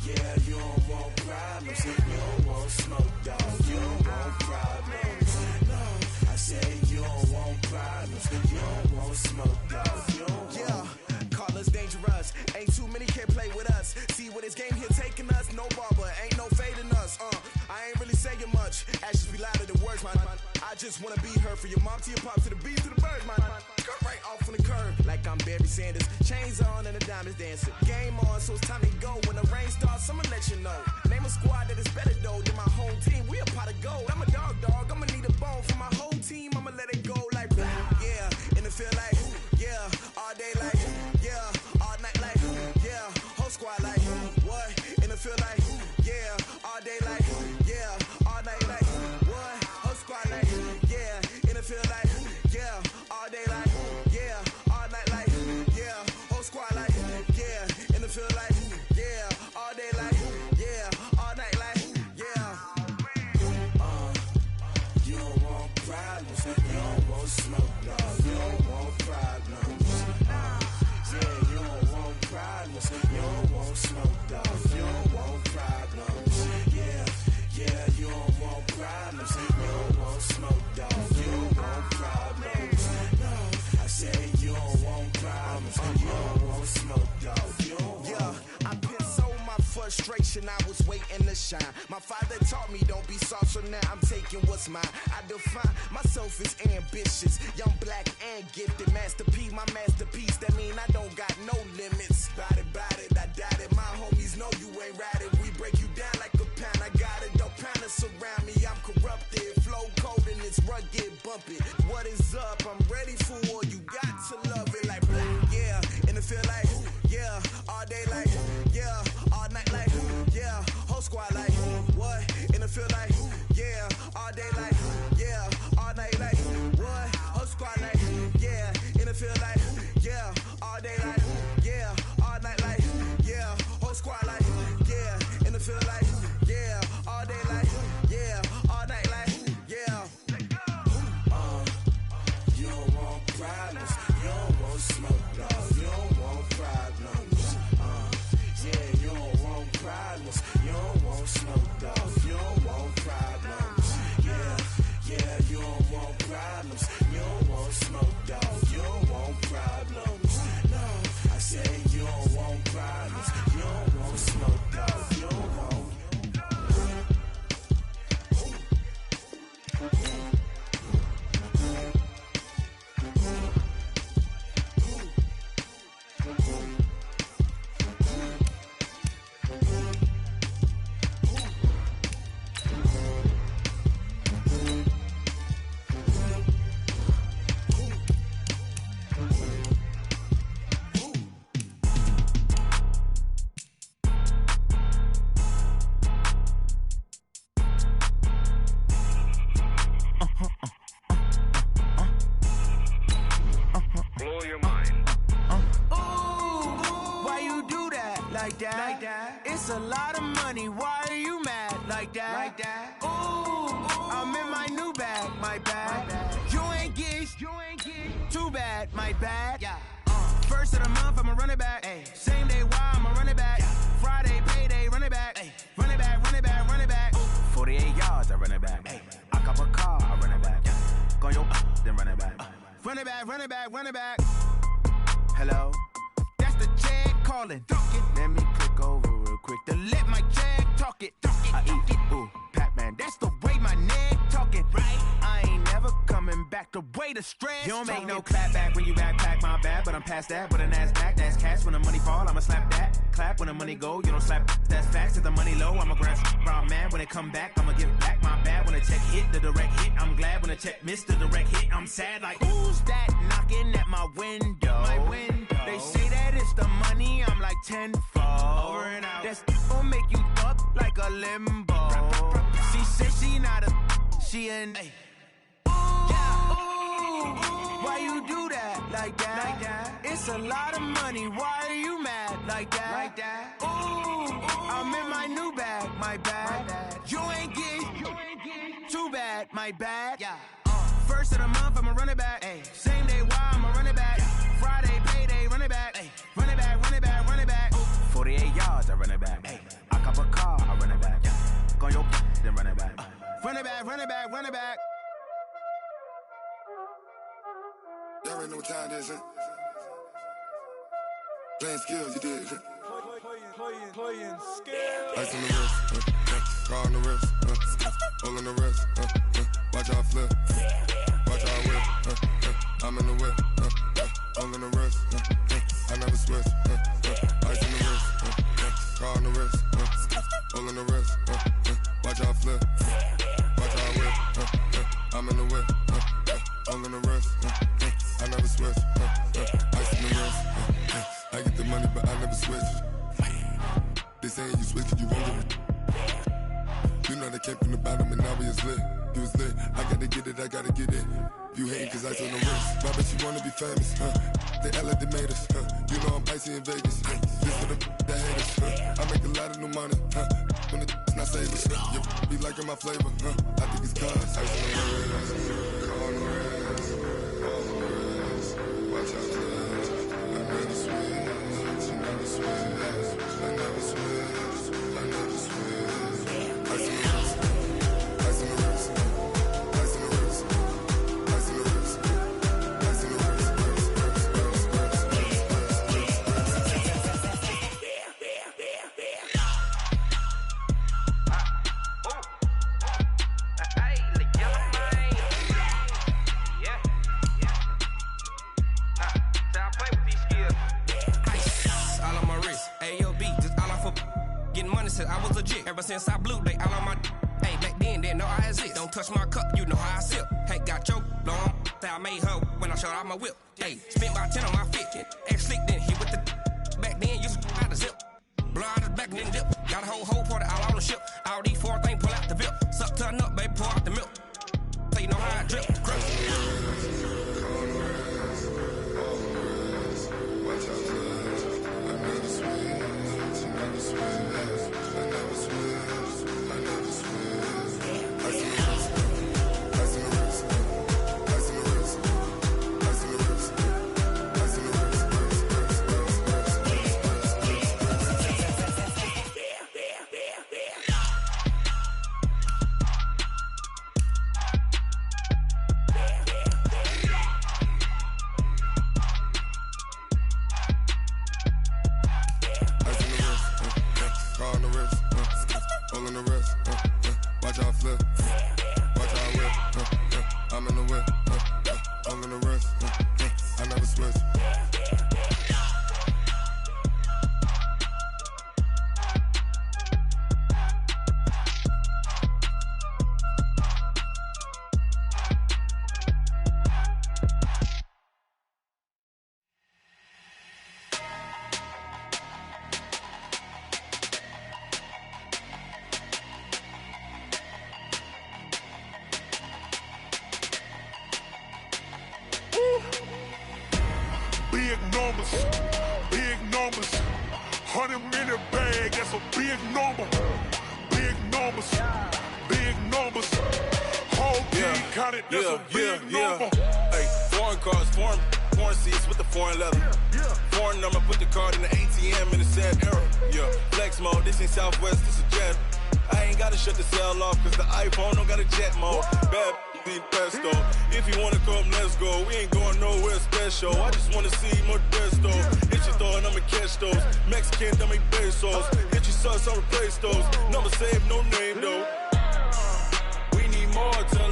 yeah, you don't want problems, you don't want smoke, dog. You don't want problems, no. I said you don't want problems, you don't want smoke, dog. You don't want. Call us dangerous, ain't too many can play with us. See where this game here taking us, no barber, ain't no fading us. I ain't really saying much, actions be louder than words, man. I just wanna be heard, for your mom to your pop, to the beat, to the birds, man. Cut right off on the curb, like I'm Barry Sanders. Chains on and the diamonds dancing. Game on, so it's time to go. When the rain starts, I'ma let you know. Name a squad that is better though than my home team. We a pot of gold. I'm a dog, I'ma need a bone for my whole team. I'ma let it go like, yeah, and it feel like, yeah, all day like, yeah, all night like, yeah, whole squad like, what? And it feel like, yeah, all day like, yeah, all night like, what? Whole squad like, yeah, and it feel like, yeah, all day like, yeah, all night like, yeah, whole squad like, yeah, and it feel like, yeah, all day like, yeah, all night like, yeah. You don't want problems, you don't want smoke, dog. You don't want problems, yeah, you don't want problems, you don't want smoke, dog. You don't want problems, yeah, you don't want problems, you don't want smoke, dog. You don't want problems, no. I said you don't want problems, you don't want smoke, dog. You don't want. Yeah, I pissed so my frustration, I was waiting to shine. My father taught me don't be soft, so now I'm taking what's mine. I define myself as ambitious, young, black, and gifted. Masterpiece, my masterpiece, that mean I don't got no limits. Bout it, I doubt it. My homies know you ain't ride it. We break you down like a pound. I got it, don't pound us around me. I'm corrupted, flow cold and it's rugged, bumpy. What is up? I'm ready for war. You got to love it like black, yeah. And it feel like, yeah. All day like, yeah. All night like, yeah. Whole squad like, what? And it feel like, yeah. All day like, yeah. All night like, what? Whole squad like, yeah. And it feel like, yeah. All day like, yeah. All night like, yeah. Whole squad like, yeah. And it feel like, yeah. All day like, yeah. All night like, yeah. You don't want problems. You don't want smoke, dog. You don't want problems. Yeah, you don't want problems. You don't want smoke, dog. You don't want problems. Yeah, you don't want problems. You don't want smoke, dog. You don't want problems. No, I say you don't want problems. You don't want smoke, dog. You don't want. Blow your mind. Why you do that like that? It's a lot of money. Why are you mad like that? Ooh, I'm in my new bag, my bad. You ain't geeks, too bad, my bad. First of the month, I'ma run it back. Same day, why I'ma run it back. Friday, payday, run it back. Run it back, run it back, run it back. 48 yards, I run it back. I cop a car, I run it back. Go your then run it back. Run it back, run it back, run it back. Hello? That's the check calling. Let me click over real quick to let my check talk it. I eat it, ooh, Pac-Man. That's the way my neck talking. Right? I ain't never coming back the way the stress. You don't make no clap back when you backpack, my bad. But I'm past that with an ass back. That's cash when the money fall, I'ma slap that. Clap when the money go, you don't slap. That's facts. If the money low, I'ma grab brown man. When it come back, I'ma give back my bad. When the check hit, the direct hit, I'm glad. When the check missed the direct hit, I'm sad. Like, who's that knocking at my window? My window. They say that it's the money, I'm like tenfold. Over and out. That's gon' make you fuck like a limbo. She said she not a, she an. Why you do that like that? It's a lot of money. Why are you mad like that? Ooh, I'm in my new bag, my bad. You ain't geek, too bad, my bad. First of the month, I'ma run it back. Same day, why I'ma run it back. Friday, payday, run it back. Run it back, run it back, run it back. 48 yards, I run it back. I cop a car, I run it back. Go your then run it back. Run it back, run it back, run it back. Y'all already know what time it is, huh? Playing skills, you did. Playing skills. Ice on the wrist, car on the wrist, hole in the wrist, watch out flip, watch out whip, I'm in the whip, hole in the wrist, I never switch, ice on the wrist, car on the wrist, hole in the wrist, watch out flip, watch out whip, I'm in the whip, hole in the wrist, I never switch, ice on the wrist, I get the money but I never switch. They saying you switch 'cause you won't get it. You know they came from the bottom and now we is lit. You was lit, I gotta get it, I gotta get it. You hating 'cause I told the wrist. My bitch, you wanna be famous, They Ella, they made us, You know I'm icy in Vegas, This for the that hate us, I make a lot of new money, When it's not savers, You be liking my flavor, I think it's cause. Ice on the wrist, car on the wrist, all on the wrist. Watch out, cuz I never switch, I never switch. I never switch, I never switch. Ice in the wrist, ice in the wrist, ice in the wrist, ice in the wrist, ice in the wrist, since I was a jit. Ever since I blew, they all on my hey, back then, didn't know I exist. Don't touch my cup, you know how I sip. Ain't got your long, that I made her when I showed out my whip. Hey, spent about 10 on my fit. Ex-slick, then hit with the back then, used to out the zip. Blow out the back, then dip. Got a whole party all on the ship. All these 4 things, pull out the VIP. Suck, turn up, baby, pour out the milk. So you know how I drip. Big numbers, 100-minute bag, that's a big number. Big numbers, whole team counted, that's a big number. Hey, foreign cars, foreign seats with the foreign leather. Foreign number, put the card in the ATM in the sad era. Yeah, flex mode, this ain't Southwest, this a jet. I ain't gotta shut the cell off, cause the iPhone don't got a jet mode. Bad pesto. If you wanna come, let's go. We ain't going nowhere special. I just wanna see Modesto. Hit your thought, I'ma catch those. Mexican, I make pesos. Hit your sus, I'll replace those. Number saved, no name though. We need more, tell